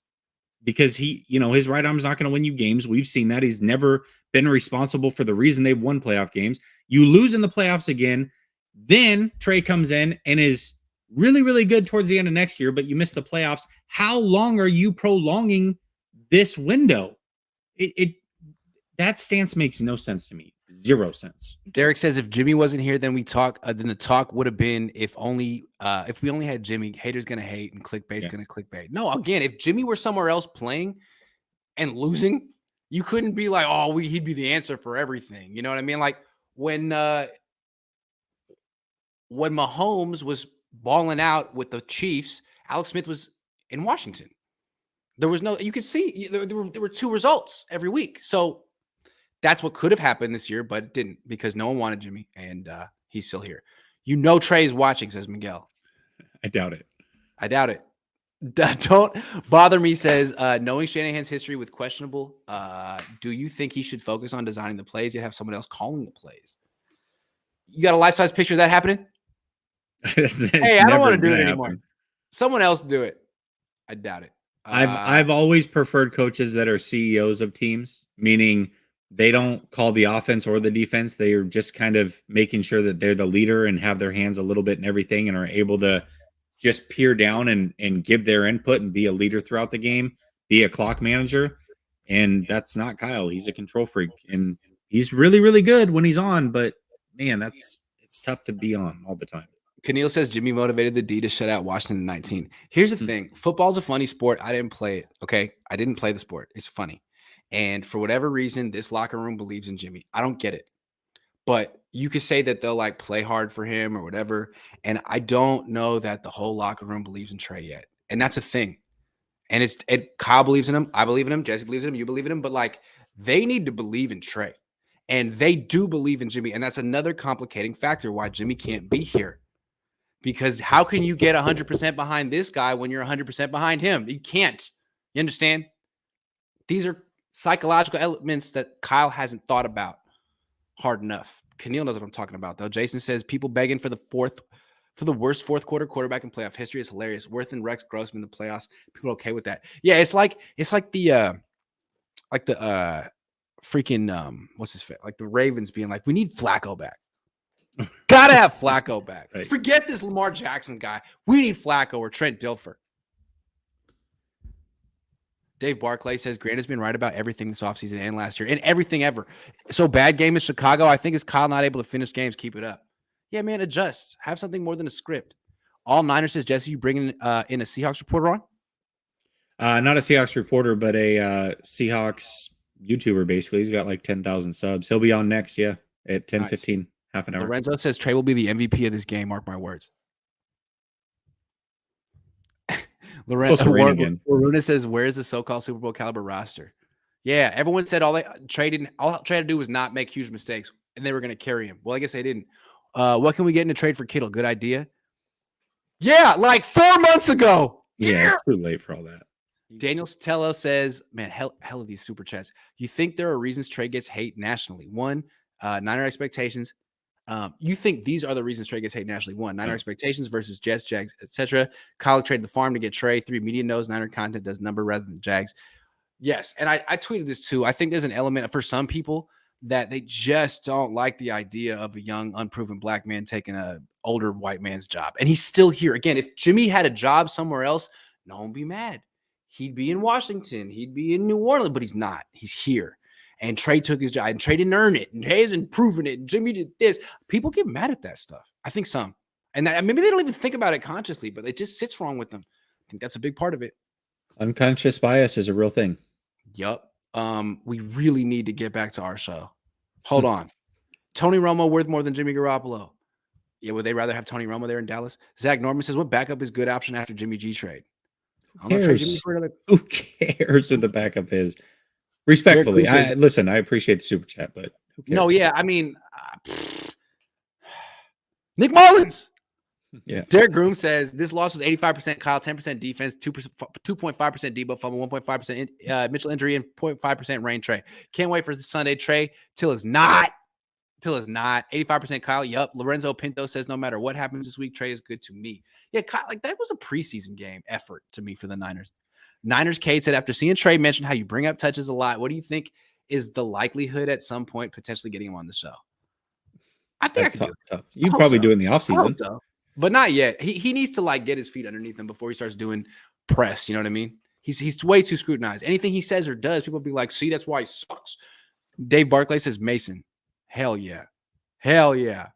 because his right arm's not going to win you games. We've seen that. He's never been responsible for the reason they've won playoff games. You lose in the playoffs again, then Trey comes in and is really, really good towards the end of next year, but you miss the playoffs. How long are you prolonging this window? That stance makes no sense to me. 0 sense. Derek says if Jimmy wasn't here, then then the talk would have been if we only had Jimmy. Haters gonna hate and clickbait's gonna clickbait. No, again, if Jimmy were somewhere else playing and losing, you couldn't be like, oh, he'd be the answer for everything. You know what I mean? Like when Mahomes was balling out with the Chiefs, Alex Smith was in Washington. There was no, you could see there were 2 results every week. So that's what could have happened this year, but it didn't because no one wanted Jimmy, and he's still here. Trey's watching, says Miguel. I doubt it. I doubt it. Don't bother me, says, knowing Shanahan's history with questionable, do you think he should focus on designing the plays yet have someone else calling the plays? You got a life-size picture of that happening? Hey, I don't want to do it anymore. Someone else do it. I doubt it. I've always preferred coaches that are CEOs of teams, meaning they don't call the offense or the defense. They are just kind of making sure that they're the leader and have their hands a little bit in everything and are able to just peer down and give their input and be a leader throughout the game, be a clock manager. And that's not Kyle. He's a control freak, and he's really, really good when he's on. But man, it's tough to be on all the time. Keneal says Jimmy motivated the D to shut out Washington in 19. Here's the thing. Football's a funny sport. I didn't play it. Okay. I didn't play the sport. It's funny. And for whatever reason, this locker room believes in Jimmy. I don't get it. But you could say that they'll like play hard for him or whatever. And I don't know that the whole locker room believes in Trey yet. And that's a thing. And Kyle believes in him. I believe in him. Jesse believes in him. You believe in him. But like they need to believe in Trey. And they do believe in Jimmy. And that's another complicating factor why Jimmy can't be here. Because how can you get 100% behind this guy when you're 100% behind him? You can't. You understand? These are psychological elements that Kyle hasn't thought about hard enough. Keneal knows what I'm talking about, though. Jason says people begging for the worst fourth quarter quarterback in playoff history is hilarious. Worth and Rex Grossman in the playoffs. People are okay with that. Yeah, it's like the freaking what's his face? Like the Ravens being like, we need Flacco back. Gotta have Flacco back. Right. Forget this Lamar Jackson guy. We need Flacco or Trent Dilfer. Dave Barclay says Grant has been right about everything this offseason and last year and everything ever. So bad game in Chicago. I think is Kyle not able to finish games. Keep it up. Yeah, man, adjust. Have something more than a script. All Niners says, Jesse, you bringing in a Seahawks reporter on? Not a Seahawks reporter, but a Seahawks YouTuber, basically. He's got like 10,000 subs. He'll be on next, at 10:15, half an hour. Lorenzo says Trey will be the MVP of this game. Mark my words. Lorena says, where's the so-called Super Bowl caliber roster? Yeah, everyone said all Trey had to do was not make huge mistakes, and they were going to carry him. Well, I guess they didn't. What can we get in a trade for Kittle? Good idea. Yeah, like 4 months ago. Yeah, it's too late for all that. Daniel Sotelo says, man, hell of these super chats. You think there are reasons Trey gets hate nationally? One, Niner expectations. You think these are the reasons Trey gets hate nationally? One, Niner expectations versus Jets, Jags, etc. Kyle traded the farm to get Trey. 3, media knows Niner content does number rather than Jags. Yes, and I tweeted this too. I think there's an element for some people that they just don't like the idea of a young, unproven black man taking an older white man's job. And he's still here. Again, if Jimmy had a job somewhere else, no one would be mad. He'd be in Washington. He'd be in New Orleans, but he's not. He's here. And Trey took his job, and Trey didn't earn it, and Trey isn't proving it, and Jimmy did this. People get mad at that stuff. I think some. And maybe they don't even think about it consciously, but it just sits wrong with them. I think that's a big part of it. Unconscious bias is a real thing. Yup. We really need to get back to our show. Hold on. Tony Romo worth more than Jimmy Garoppolo. Yeah, would they rather have Tony Romo there in Dallas? Zach Norman says, what backup is good option after Jimmy G trade? Who cares? Who cares who the backup is? Respectfully, I appreciate the super chat, but who cares? No, yeah, I mean, Nick Mullins. Yeah. Derek Groom says this loss was 85% Kyle, 10% defense, 2.5% Debo fumble, 1.5% Mitchell injury, and 0.5% rain Trey. Can't wait for the Sunday Trey till it's not. 85% Kyle. Yup. Lorenzo Pinto says no matter what happens this week, Trey is good to me. Yeah, Kyle, like that was a preseason game effort to me for the Niners. Niners Kate said after seeing Trey mention how you bring up touches a lot, what do you think is the likelihood at some point potentially getting him on the show? I think that's tough. You probably do in the offseason. So. But not yet. He needs to like get his feet underneath him before he starts doing press. You know what I mean? He's way too scrutinized. Anything he says or does, people be like, see, that's why he sucks. Dave Barclay says Mason. Hell yeah. Hell yeah.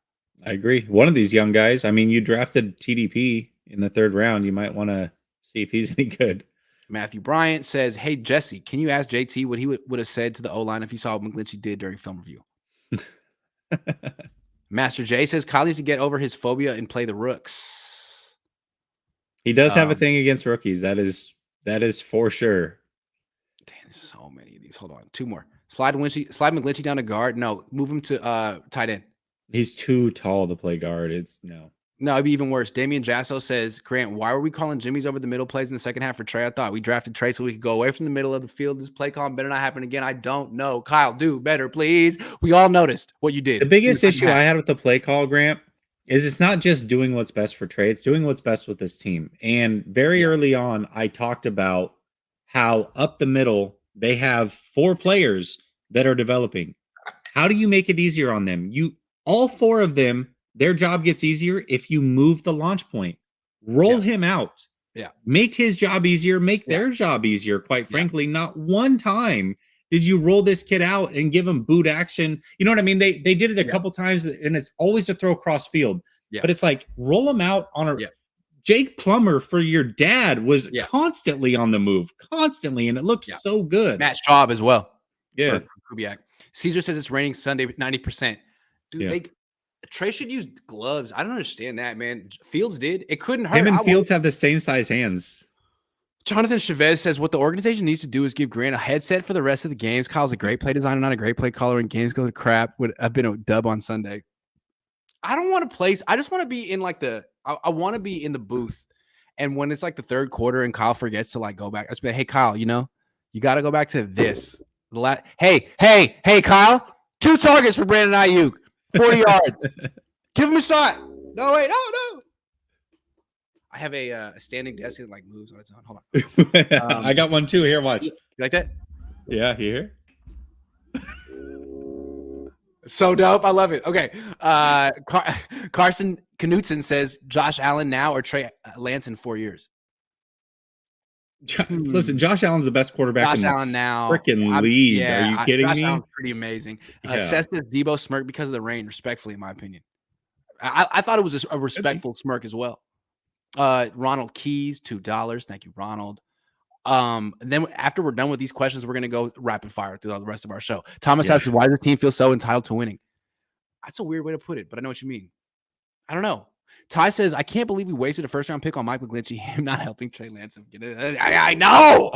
I agree. One of these young guys, I mean, you drafted TDP in the 3rd round. You might want to see if he's any good. Matthew Bryant says, hey, Jesse, can you ask JT what he would have said to the O-line if he saw what McGlinchey did during film review? Master J says Kyle needs to get over his phobia and play the rooks. He does have a thing against rookies. That is for sure. Damn, there's so many of these. Hold on. 2 more. Slide McGlinchey down to guard. No, move him to tight end. He's too tall to play guard. No, it'd be even worse. Damian Jasso says, Grant, why were we calling Jimmy's over the middle plays in the second half for Trey? I thought we drafted Trey so we could go away from the middle of the field. This play call better not happen again. I don't know. Kyle, do better, please. We all noticed what you did. The biggest issue I had with the play call, Grant, is it's not just doing what's best for Trey. It's doing what's best with this team. And very early on, I talked about how up the middle, they have 4 players that are developing. How do you make it easier on them? All 4 of them, their job gets easier if you move the launch point. Roll him out. Yeah. Make his job easier. Make their job easier, quite frankly. Not one time did you roll this kid out and give him boot action. You know what I mean? They did it a couple times, and it's always to throw cross field. Yeah. But it's like, roll him out on a... Yeah. Jake Plummer for your dad was constantly on the move. Constantly, and it looked so good. Matt Straub as well. Yeah. For Kubiak. Caesar says it's raining Sunday 90%. Dude, Trey should use gloves. I don't understand that, man. Fields did. It couldn't hurt. Him and Fields have the same size hands. Jonathan Chavez says what the organization needs to do is give Grant a headset for the rest of the games. Kyle's a great play designer, not a great play caller, and games go to crap. Would have been a dub on Sunday. I don't want to place. I just want to be in like I want to be in the booth. And when it's like the 3rd quarter and Kyle forgets to like go back, I just be like, hey, Kyle, you got to go back to this. Hey, Kyle, 2 targets for Brandon Ayuk. 40 yards. Give him a shot. No, wait. No. I have a standing desk that like moves on its own. Hold on. I got one too. Here, watch. You like that? Yeah, here. So dope. I love it. Okay. Carson Knutson says Josh Allen now or Trey Lance in 4 years. Listen, Josh Allen's the best quarterback in the freaking league. Are you kidding me? Josh Allen's pretty amazing. Seth says Debo smirked because of the rain, respectfully, in my opinion. I thought it was a respectful smirk as well. Ronald Keys, $2. Thank you, Ronald. And then after we're done with these questions, we're going to go rapid fire through the rest of our show. Thomas says, why does the team feel so entitled to winning? That's a weird way to put it, but I know what you mean. I don't know. Ty says, I can't believe we wasted a 1st-round pick on Mike McGlinchey, him not helping Trey Lance. I know.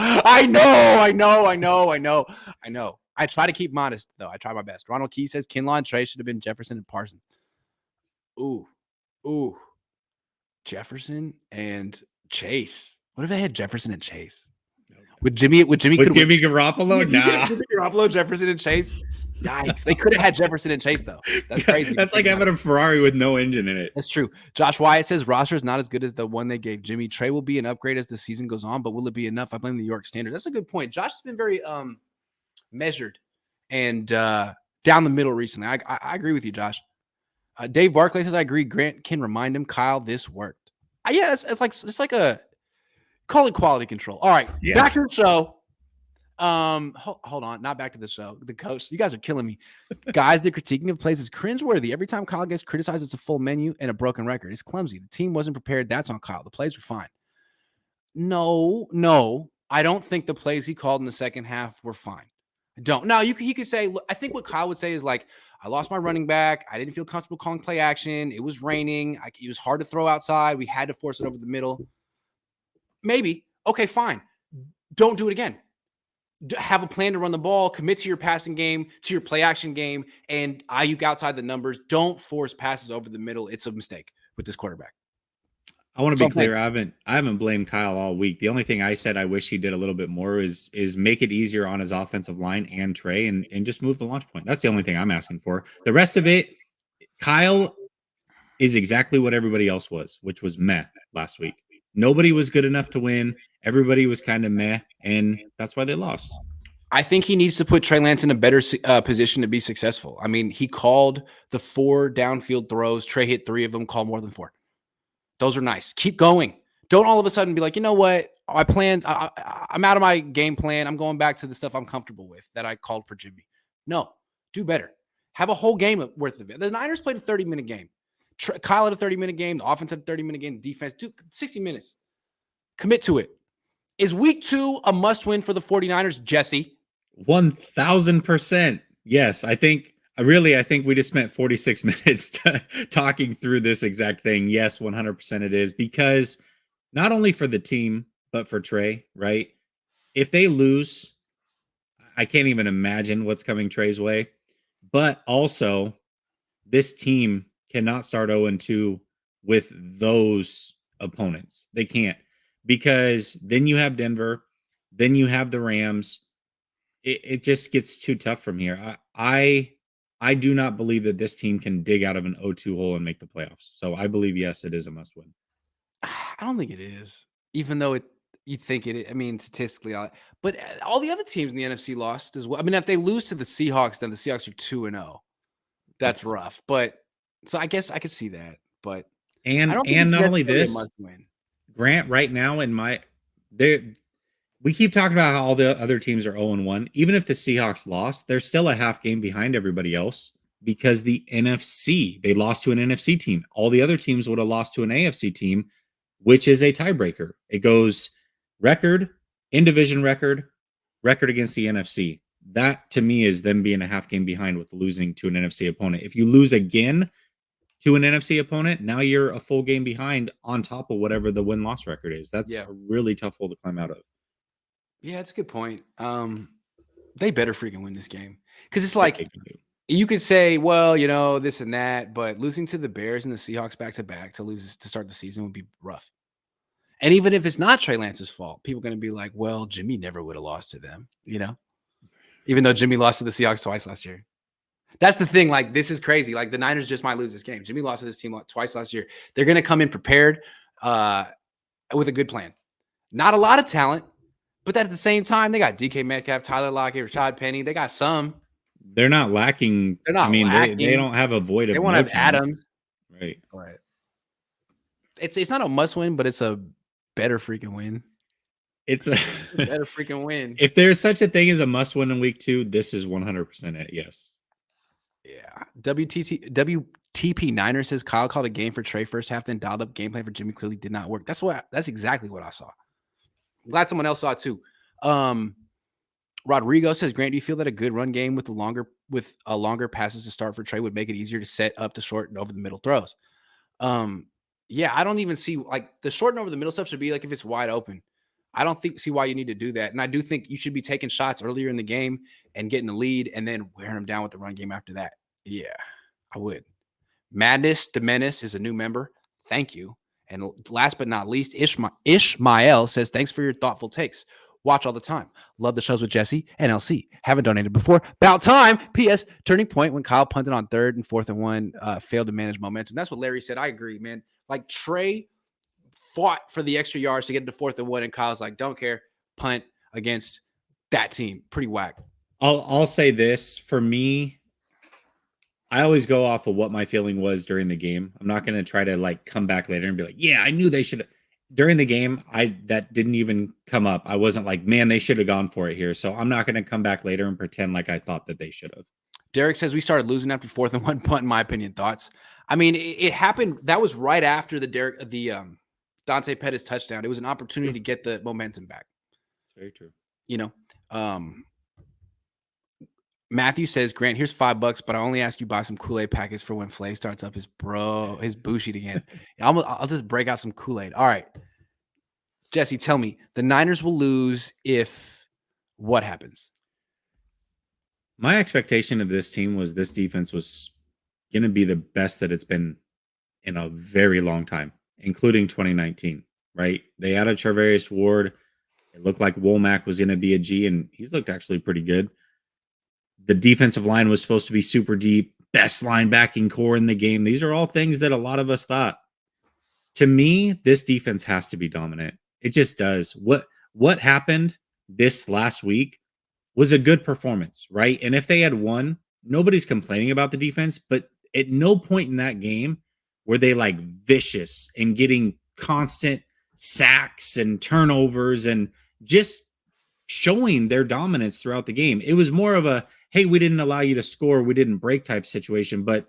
I try to keep modest, though. I try my best. Ronald Key says, Kinlaw and Trey should have been Jefferson and Parsons. Ooh. Jefferson and Chase. What if they had Jefferson and Chase? With Jimmy Garoppolo? Nah. Jimmy Garoppolo, Jefferson, and Chase. Yikes. They could have had Jefferson and Chase, though. That's crazy. That's like having a Ferrari with no engine in it. That's true. Josh Wyatt says roster is not as good as the one they gave Jimmy. Trey will be an upgrade as the season goes on, but will it be enough? I blame the New York Standard. That's a good point. Josh has been very measured and down the middle recently. I agree with you, Josh. Dave Barclay says, I agree. Grant can remind him, Kyle, this worked. Yeah, it's like a call it quality control. All right, back to the show. Hold on, not back to the show. The coach, you guys are killing me. Guys, the critiquing of plays is cringeworthy. Every time Kyle gets criticized, it's a full menu and a broken record. It's clumsy. The team wasn't prepared. That's on Kyle. The plays were fine. No, I don't think the plays he called in the second half were fine. Don't. No, he could say, look, I think what Kyle would say is like, I lost my running back. I didn't feel comfortable calling play action. It was raining. It was hard to throw outside. We had to force it over the middle. Maybe. Okay, fine. Don't do it again. Have a plan to run the ball, commit to your passing game, to your play action game, and Ayuk outside the numbers. Don't force passes over the middle. It's a mistake with this quarterback. I want to be clear. I haven't blamed Kyle all week. The only thing I said I wish he did a little bit more is make it easier on his offensive line and Trey and just move the launch point. That's the only thing I'm asking for. The rest of it, Kyle is exactly what everybody else was, which was meh last week. Nobody was good enough to win. Everybody was kind of meh, and that's why they lost. I think he needs to put Trey Lance in a better position to be successful. I mean, he called the 4 downfield throws. Trey hit 3 of them, called more than 4. Those are nice. Keep going. Don't all of a sudden be like, you know what? I planned. I'm out of my game plan. I'm going back to the stuff I'm comfortable with that I called for Jimmy. No, do better. Have a whole game worth of it. The Niners played a 30-minute game. Kyle had a 30-minute game. The offense had a 30-minute game. The defense, 60 minutes. Commit to it. Is week 2 a must-win for the 49ers, Jesse? 1,000%. Yes, I think we just spent 46 minutes talking through this exact thing. Yes, 100% it is, because not only for the team, but for Trey, right? If they lose, I can't even imagine what's coming Trey's way. But also, this team cannot start 0-2 with those opponents. They can't, because then you have Denver, then you have the Rams. It just gets too tough from here. I do not believe that this team can dig out of an 0-2 hole and make the playoffs. So I believe, yes, it is a must win. I don't think it is, even though you think it. I mean, statistically, but all the other teams in the NFC lost as well. I mean, if they lose to the Seahawks, then the Seahawks are 2-0. That's rough. But so I guess I could see that. But and not only this, must win. Grant, right now we keep talking about how all the other teams are 0-1. Even if the Seahawks lost, they're still a half game behind everybody else, because the NFC, they lost to an NFC team. All the other teams would have lost to an AFC team, which is a tiebreaker. It goes record, in division record against the NFC. That to me is them being a half game behind with losing to an NFC opponent. If you lose again to an NFC opponent, now you're a full game behind on top of whatever the win-loss record is. That's a really tough hole to climb out of. Yeah, it's a good point. They better freaking win this game, because it's like you could say, well, you know, this and that, but losing to the Bears and the Seahawks back-to-back to start the season would be rough. And even if it's not Trey Lance's fault, people are going to be like, well, Jimmy never would have lost to them, you know, even though Jimmy lost to the Seahawks twice last year. That's the thing. Like, this is crazy. Like, the Niners just might lose this game. Jimmy lost to this team twice last year. They're going to come in prepared with a good plan. Not a lot of talent, but at the same time, they got DK Metcalf, Tyler Lockett, Rashad Penny. They got some. They're not lacking. They're not lacking. They don't have a void of. They want to have Adams. Right. It's not a must win, but it's a better freaking win. It's a better freaking win. If there's such a thing as a must win in week 2, this is 100% it. Yes. Yeah. WTP Niner says Kyle called a game for Trey first half, then dialed up game plan for Jimmy. Clearly did not work. That's exactly what I saw. I'm glad someone else saw it too. Rodrigo says, Grant, do you feel that a good run game with longer passes to start for Trey would make it easier to set up the short and over the middle throws? Yeah, I don't even see, like, the short and over the middle stuff should be like if it's wide open. I don't see why you need to do that. And I do think you should be taking shots earlier in the game and getting the lead and then wearing them down with the run game after that. Yeah, I would. Madness Demenis is a new member. Thank you. And last but not least, Ishmael says, thanks for your thoughtful takes. Watch all the time. Love the shows with Jesse and LC. Haven't donated before. About time. P.S. Turning point when Kyle punted on 3rd and 4th and 1, failed to manage momentum. That's what Larry said. I agree, man. Like, Trey fought for the extra yards to get to 4th and 1, and Kyle's like, don't care. Punt against that team. Pretty whack. I'll say this. For me, I always go off of what my feeling was during the game. I'm not going to try to, like, come back later and be like, yeah, I knew they should. During the game, that didn't even come up. I wasn't like, man, they should have gone for it here. So I'm not going to come back later and pretend like I thought that they should have. Derek says we started losing after 4th and 1 punt, in my opinion. Thoughts? I mean, it happened. That was right after the Dante Pettis touchdown. It was an opportunity to get the momentum back. It's very true. You know, Matthew says, Grant, here's $5, but I only ask you buy some Kool-Aid packets for when Flay starts up his boo sheet again. I'll just break out some Kool-Aid. All right. Jesse, tell me, the Niners will lose if what happens? My expectation of this team was this defense was going to be the best that it's been in a very long time, including 2019, right? They added Charvarius Ward. It looked like Womack was going to be a G, and he's looked actually pretty good. The defensive line was supposed to be super deep, best linebacking core in the game. These are all things that a lot of us thought. To me, this defense has to be dominant. It just does. What happened this last week was a good performance, right? And if they had won, nobody's complaining about the defense, but at no point in that game were they like vicious and getting constant sacks and turnovers and just showing their dominance throughout the game. It was more of a, hey, we didn't allow you to score, we didn't break type situation. But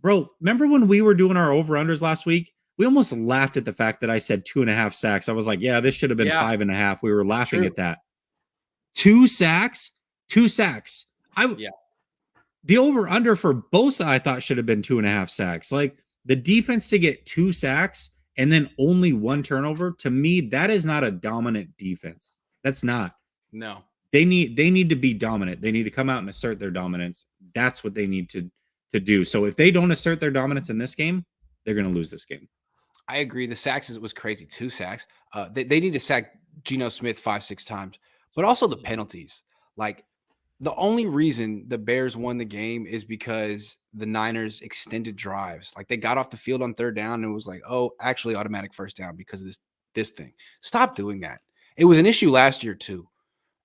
bro, remember when we were doing our over-unders last week? We almost laughed at the fact that I said 2.5 sacks. I was like, yeah, this should have been 5.5. We were laughing at that. 2 sacks. The over-under for Bosa, I thought, should have been 2.5 sacks. Like, the defense to get 2 sacks and then only 1 turnover, to me, that is not a dominant defense. That's not. No. They need to be dominant. They need to come out and assert their dominance. That's what they need to do. So if they don't assert their dominance in this game, they're going to lose this game. I agree. The sacks was crazy. 2 sacks. They need to sack Geno Smith 5-6 times, but also the penalties. Like, the only reason the Bears won the game is because the Niners extended drives. Like, they got off the field on 3rd down and it was like, oh, actually automatic 1st down because of this thing. Stop doing that. It was an issue last year too.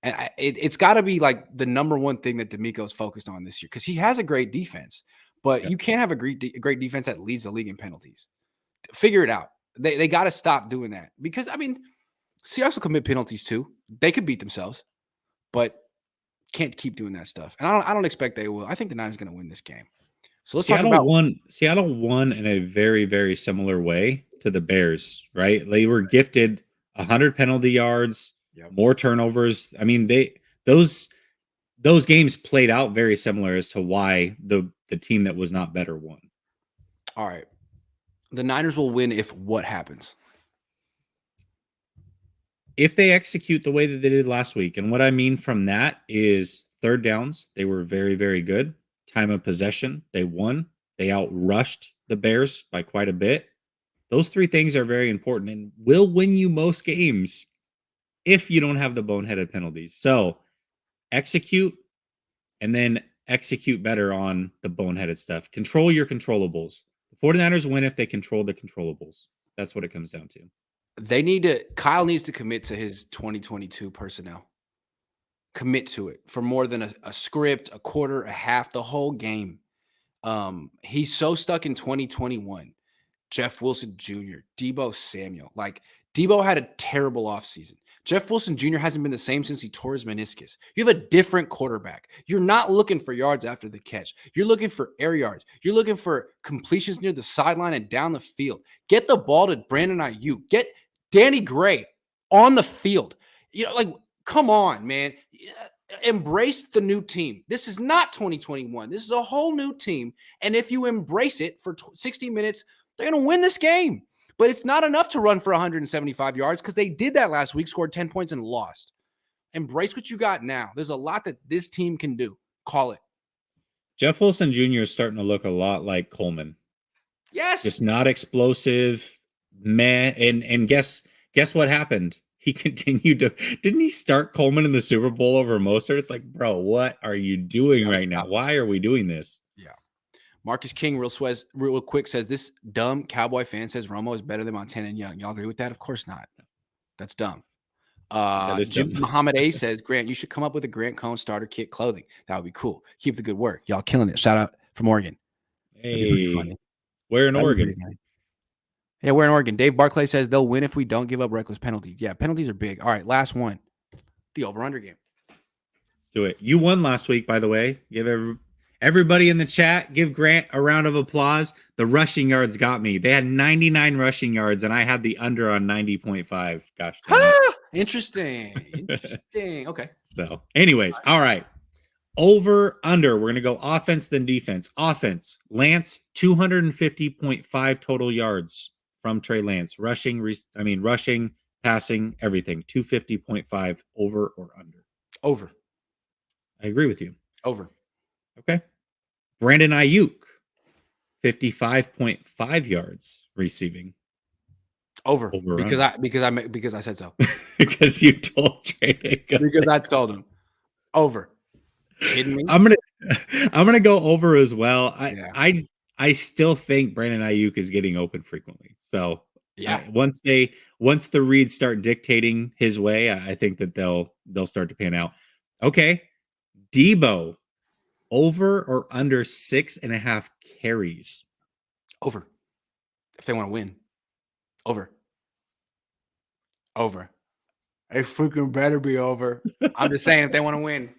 And it's got to be like the number one thing that D'Amico's focused on this year, because he has a great defense, but you can't have a great defense that leads the league in penalties. Figure it out. They got to stop doing that, because, I mean, Seahawks will commit penalties too. They could beat themselves, but can't keep doing that stuff. And I don't expect they will. I think the Niners are going to win this game. So let's talk about Seattle won in a very, very similar way to the Bears, right? They were gifted 100 penalty yards, more turnovers. I mean, those games played out very similar as to why the team that was not better won. All right. The Niners will win if what happens? If they execute the way that they did last week. And what I mean from that is 3rd downs. They were very, very good. Time of possession, they won. They outrushed the Bears by quite a bit. Those 3 things are very important and will win you most games if you don't have the boneheaded penalties. So execute, and then execute better on the boneheaded stuff. Control your controllables. The 49ers win if they control the controllables. That's what it comes down to. Kyle needs to commit to his 2022 personnel. Commit to it for more than a script, a quarter, a half, the whole game. He's so stuck in 2021. Jeff Wilson Jr., Deebo Samuel. Like, Deebo had a terrible offseason. Jeff Wilson Jr. hasn't been the same since he tore his meniscus. You have a different quarterback. You're not looking for yards after the catch. You're looking for air yards. You're looking for completions near the sideline and down the field. Get the ball to Brandon Ayuk. Get Danny Gray on the field. Like, come on, man. Embrace the new team. This is not 2021. This is a whole new team. And if you embrace it for 60 minutes, they're going to win this game. But it's not enough to run for 175 yards, because they did that last week, scored 10 points and lost. Embrace what you got now. There's a lot that this team can do. Call it. Jeff Wilson Jr. is starting to look a lot like Coleman. Yes. Just not explosive, meh. And guess what happened? He continued to. Didn't he start Coleman in the Super Bowl over Mostert? It's like, bro, what are you doing right now? Why are we doing this? Yeah. Marcus King, real quick, says this dumb Cowboy fan says Romo is better than Montana and Young. Y'all agree with that? Of course not. That's dumb. Jim Muhammad A says, Grant, you should come up with a Grant Cohn starter kit clothing. That would be cool. Keep the good work. Y'all killing it. Shout out from Oregon. Hey, where in Oregon? Yeah, we're in Oregon. Dave Barclay says they'll win if we don't give up reckless penalties. Yeah, penalties are big. All right, last one. The over-under game. Let's do it. You won last week, by the way. Give everybody in the chat, give Grant a round of applause. The rushing yards got me. They had 99 rushing yards, and I had the under on 90.5. Gosh. Interesting. Okay. So, anyways, all right. Over, under. We're going to go offense, then defense. Offense. Lance, 250.5 total yards from Trey Lance. Rushing, passing, everything. 250.5 over or under. Over. I agree with you. Over. Okay. Brandon Ayuk, 55.5 yards receiving. Over. Over because I said so. Because you told Trey to go. Because I told him. Over. Kidding me? I'm gonna go over as well. Yeah. I still think Brandon Ayuk is getting open frequently. So Yeah. Once the reads start dictating his way, I think that they'll start to pan out. Okay. Debo, over or under 6.5 carries? Over. If they want to win. Over. Over. It freaking better be over. I'm just saying if they want to win.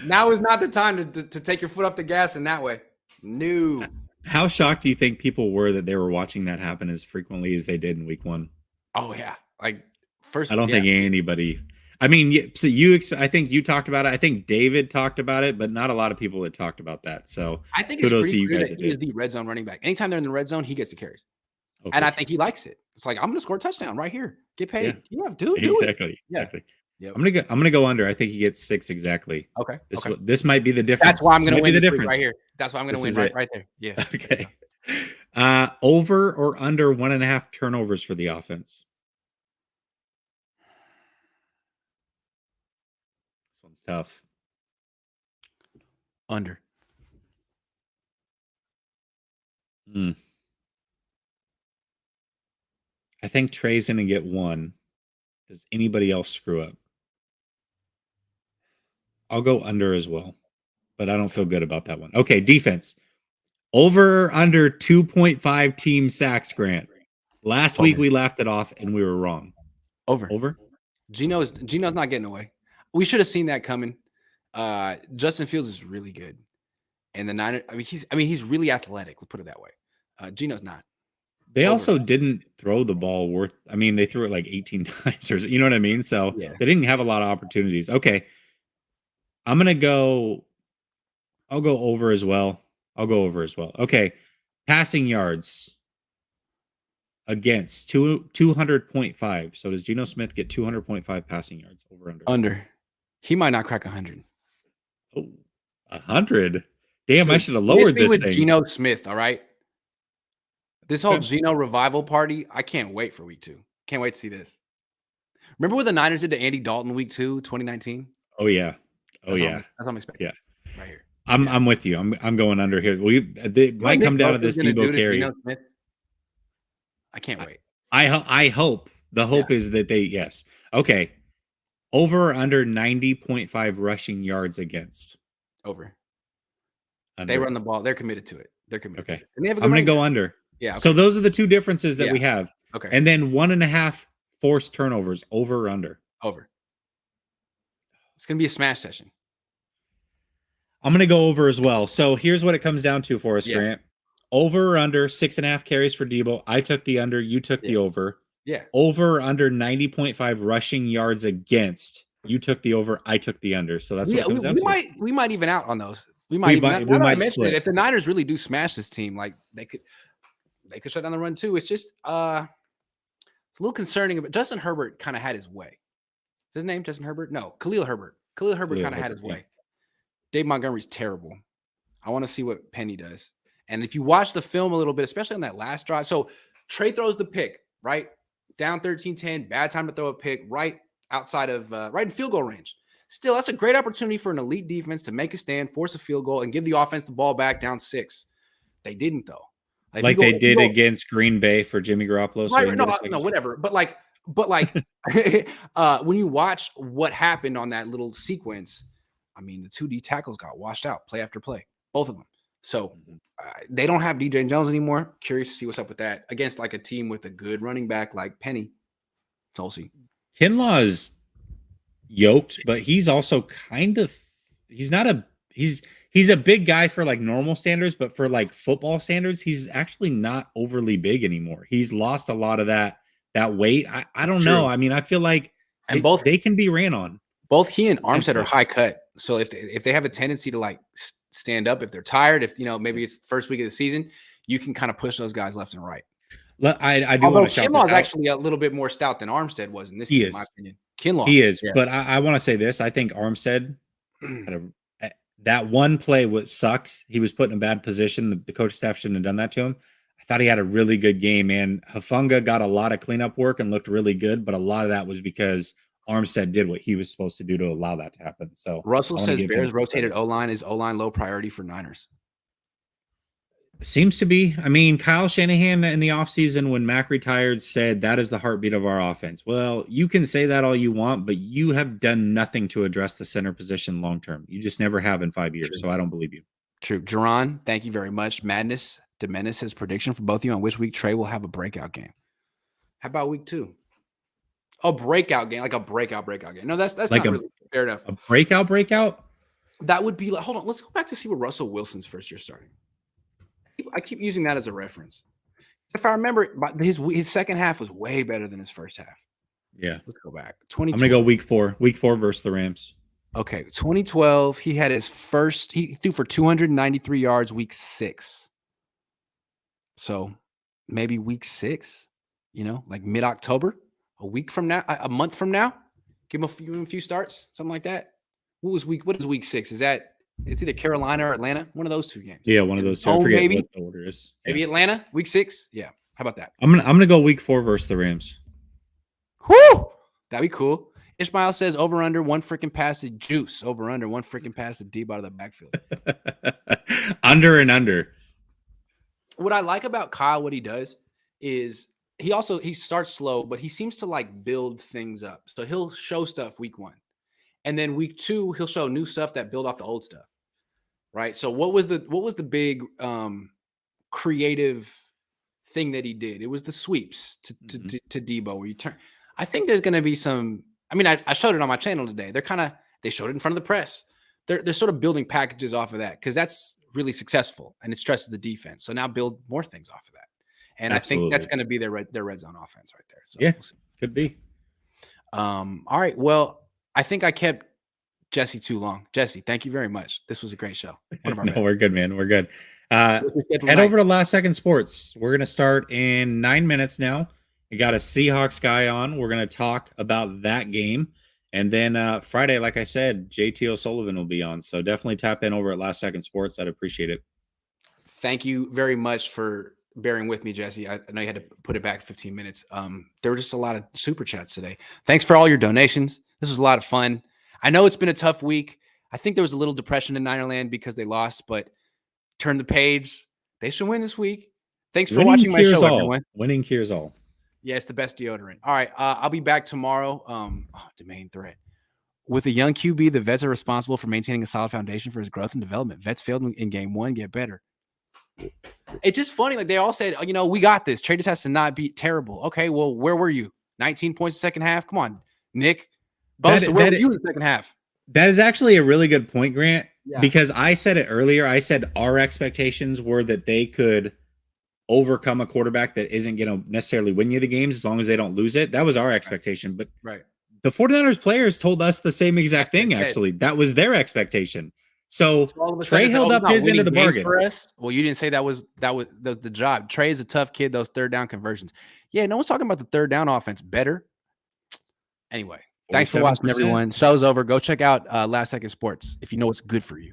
Now is not the time to take your foot off the gas in that way. No. How shocked do you think people were that they were watching that happen as frequently as they did in week 1? Oh, yeah. Like, first, I don't think anybody. I mean, so I think you talked about it. I think David talked about it, but not a lot of people had talked about that. So I think it's kudos to pretty you clear guys that that he is did. the red zone running back. Anytime they're in the red zone, he gets the carries. Oh, and I sure. think he likes it. It's like, I'm going to score a touchdown right here. Get paid. Yeah. Dude, do exactly. it. Yeah. Exactly. Yep. I'm gonna go under. I think he gets 6 exactly. Okay. This might be the difference. That's why I'm going to win the difference right here. That's why I'm going to win right there. Yeah. Okay. Over or under 1.5 turnovers for the offense? This one's tough. Under. I think Trey's going to get 1. Does anybody else screw up? I'll go under as well, but I don't feel good about that one. Okay, defense. Over or under 2.5 team sacks, Grant? Last week we laughed it off and we were wrong. Over. Over? Gino's not getting away. We should have seen that coming. Justin Fields is really good. And the Niners, he's really athletic. Let's put it that way. Gino's not. They also didn't throw the ball they threw it like 18 times or you know what I mean? So they didn't have a lot of opportunities. Okay. I'll go over as well. Okay. Passing yards against 200.5. So does Geno Smith get 200.5 passing yards over under? Under. He might not crack 100. Oh, 100. Damn, I should have lowered this with thing. Geno Smith, all right? This whole Geno revival party, I can't wait for week 2. Can't wait to see this. Remember what the Niners did to Andy Dalton week 2, 2019? Oh yeah. That's what I'm expecting. Yeah. Right here. I'm with you. I'm going under here. They might come down to this Debo carry. I can't wait. I hope. The hope is that yes. Okay. Over or under 90.5 rushing yards against? Over. Under. They run the ball. They're committed to it. They're committed to it. And they have I'm going to go under. Yeah. Okay. So those are the two differences that we have. Okay. And then 1.5 forced turnovers. Over or under? Over. It's going to be a smash session. I'm going to go over as well. So here's what it comes down to for us, Grant. Over or under 6.5 carries for Debo. I took the under. You took the over. Yeah. Over or under 90.5 rushing yards against. You took the over. I took the under. So that's what it comes down to. We might even out on those. We might split. If the Niners really do smash this team, like they could shut down the run too. It's just it's a little concerning. But Justin Herbert kind of had his way. Is his name Justin Herbert? No, Khalil Herbert. Khalil Herbert kind of had his way. Dave Montgomery's terrible. I want to see what Penny does. And if you watch the film a little bit, especially on that last drive, so Trey throws the pick, right? Down 13-10, bad time to throw a pick, right outside of right in field goal range. Still, that's a great opportunity for an elite defense to make a stand, force a field goal, and give the offense the ball back down 6. They didn't, though. Like they did against Green Bay for Jimmy Garoppolo. Right, no, whatever. But when you watch what happened on that little sequence, I mean, the 2D tackles got washed out play after play, both of them. So they don't have DJ Jones anymore. Curious to see what's up with that against like a team with a good running back like Penny. So we'll see. Kinlaw's yoked, but he's also he's a big guy for like normal standards, but for like football standards, he's actually not overly big anymore. He's lost a lot of that weight. I don't know. I mean, I feel like they can be ran on. Both he and Armstead are high cut. So if they have a tendency to like stand up, if they're tired, if maybe it's the first week of the season, you can kind of push those guys left and right. I do want to shout this out. Kinlaw is actually a little bit more stout than Armstead was in this game, in my opinion. Kinlaw. He is, but I want to say this. I think Armstead had that one play sucked. He was put in a bad position. The coach staff shouldn't have done that to him. I thought he had a really good game, and Hufanga got a lot of cleanup work and looked really good, but a lot of that was because Armstead did what he was supposed to do to allow that to happen. So Russell says Bears rotated O-line. Is O-line low priority for Niners? Seems to be. I mean, Kyle Shanahan in the offseason when Mac retired said that is the heartbeat of our offense. Well, you can say that all you want, but you have done nothing to address the center position long term. You just never have in 5 years. True. So I don't believe you. True. Jerron, thank you very much. Madness Demenis, his prediction for both of you on which week Trey will have a breakout game. How about week 2? A breakout game, like a breakout game. No, that's like not really fair enough. A breakout? That would be like, hold on, let's go back to see what Russell Wilson's first year starting. I keep using that as a reference. If I remember, his second half was way better than his first half. Yeah. Let's go back. I'm going to go week 4. Week 4 versus the Rams. Okay. 2012, he had his first, he threw for 293 yards week 6. So maybe week 6, like mid-October, a week from now, a month from now, give him a few starts, something like that. What is week 6? It's either Carolina or Atlanta, one of those 2 games. Yeah, one of those 2. I forget what the order is. Maybe Atlanta, week 6. Yeah. How about that? I'm gonna go week 4 versus the Rams. Whoo! That'd be cool. Ishmael says over under 1 freaking pass to Juice. Over under 1 freaking pass to deep out of the backfield. Under and under. What I like about Kyle, what he does is he starts slow, but he seems to like build things up. So he'll show stuff week 1. And then week 2, he'll show new stuff that build off the old stuff. Right. So what was the big creative thing that he did? It was the sweeps to Debo where you turn. I think there's going to be some. I mean, I showed it on my channel today. They showed it in front of the press. They're sort of building packages off of that because that's really successful and it stresses the defense. So now build more things off of that. And absolutely. I think that's going to be their red zone offense right there. So yeah, could be. All right. Well, I think I kept Jesse too long. Jesse, thank you very much. This was a great show. We're good, man. We're good. Head over to Last Second Sports. We're going to start in 9 minutes now. We got a Seahawks guy on. We're going to talk about that game. And then Friday, like I said, JT O'Sullivan will be on. So definitely tap in over at Last Second Sports. I'd appreciate it. Thank you very much for bearing with me, Jesse. I know you had to put it back 15 minutes. There were just a lot of super chats today. Thanks for all your donations. This was a lot of fun. I know it's been a tough week. I think there was a little depression in Ninerland because they lost, but turn the page. They should win this week. Thanks for watching my show, everyone. Winning cures all. Yeah, it's the best deodorant. All right, I'll be back tomorrow. Domain threat. With a young QB, the vets are responsible for maintaining a solid foundation for his growth and development. Vets failed in game 1, get better. It's just funny. Like they all said, we got this. Trey just has to not be terrible. Okay, well, where were you? 19 points the second half? Come on, Nick. Where were you in the second half? That is actually a really good point, Grant, because I said it earlier. I said our expectations were that they could overcome a quarterback that isn't going to necessarily win you the games as long as they don't lose it. That was our expectation. But the 49ers players told us the same exact thing, actually. That was their expectation. So Trey held up his end of the bargain. For us. Well, you didn't say that was the job. Trey is a tough kid, those third down conversions. Yeah, no one's talking about the third down offense better. Anyway. Thanks for watching, everyone. Show's over. Go check out Last Second Sports if you know what's good for you.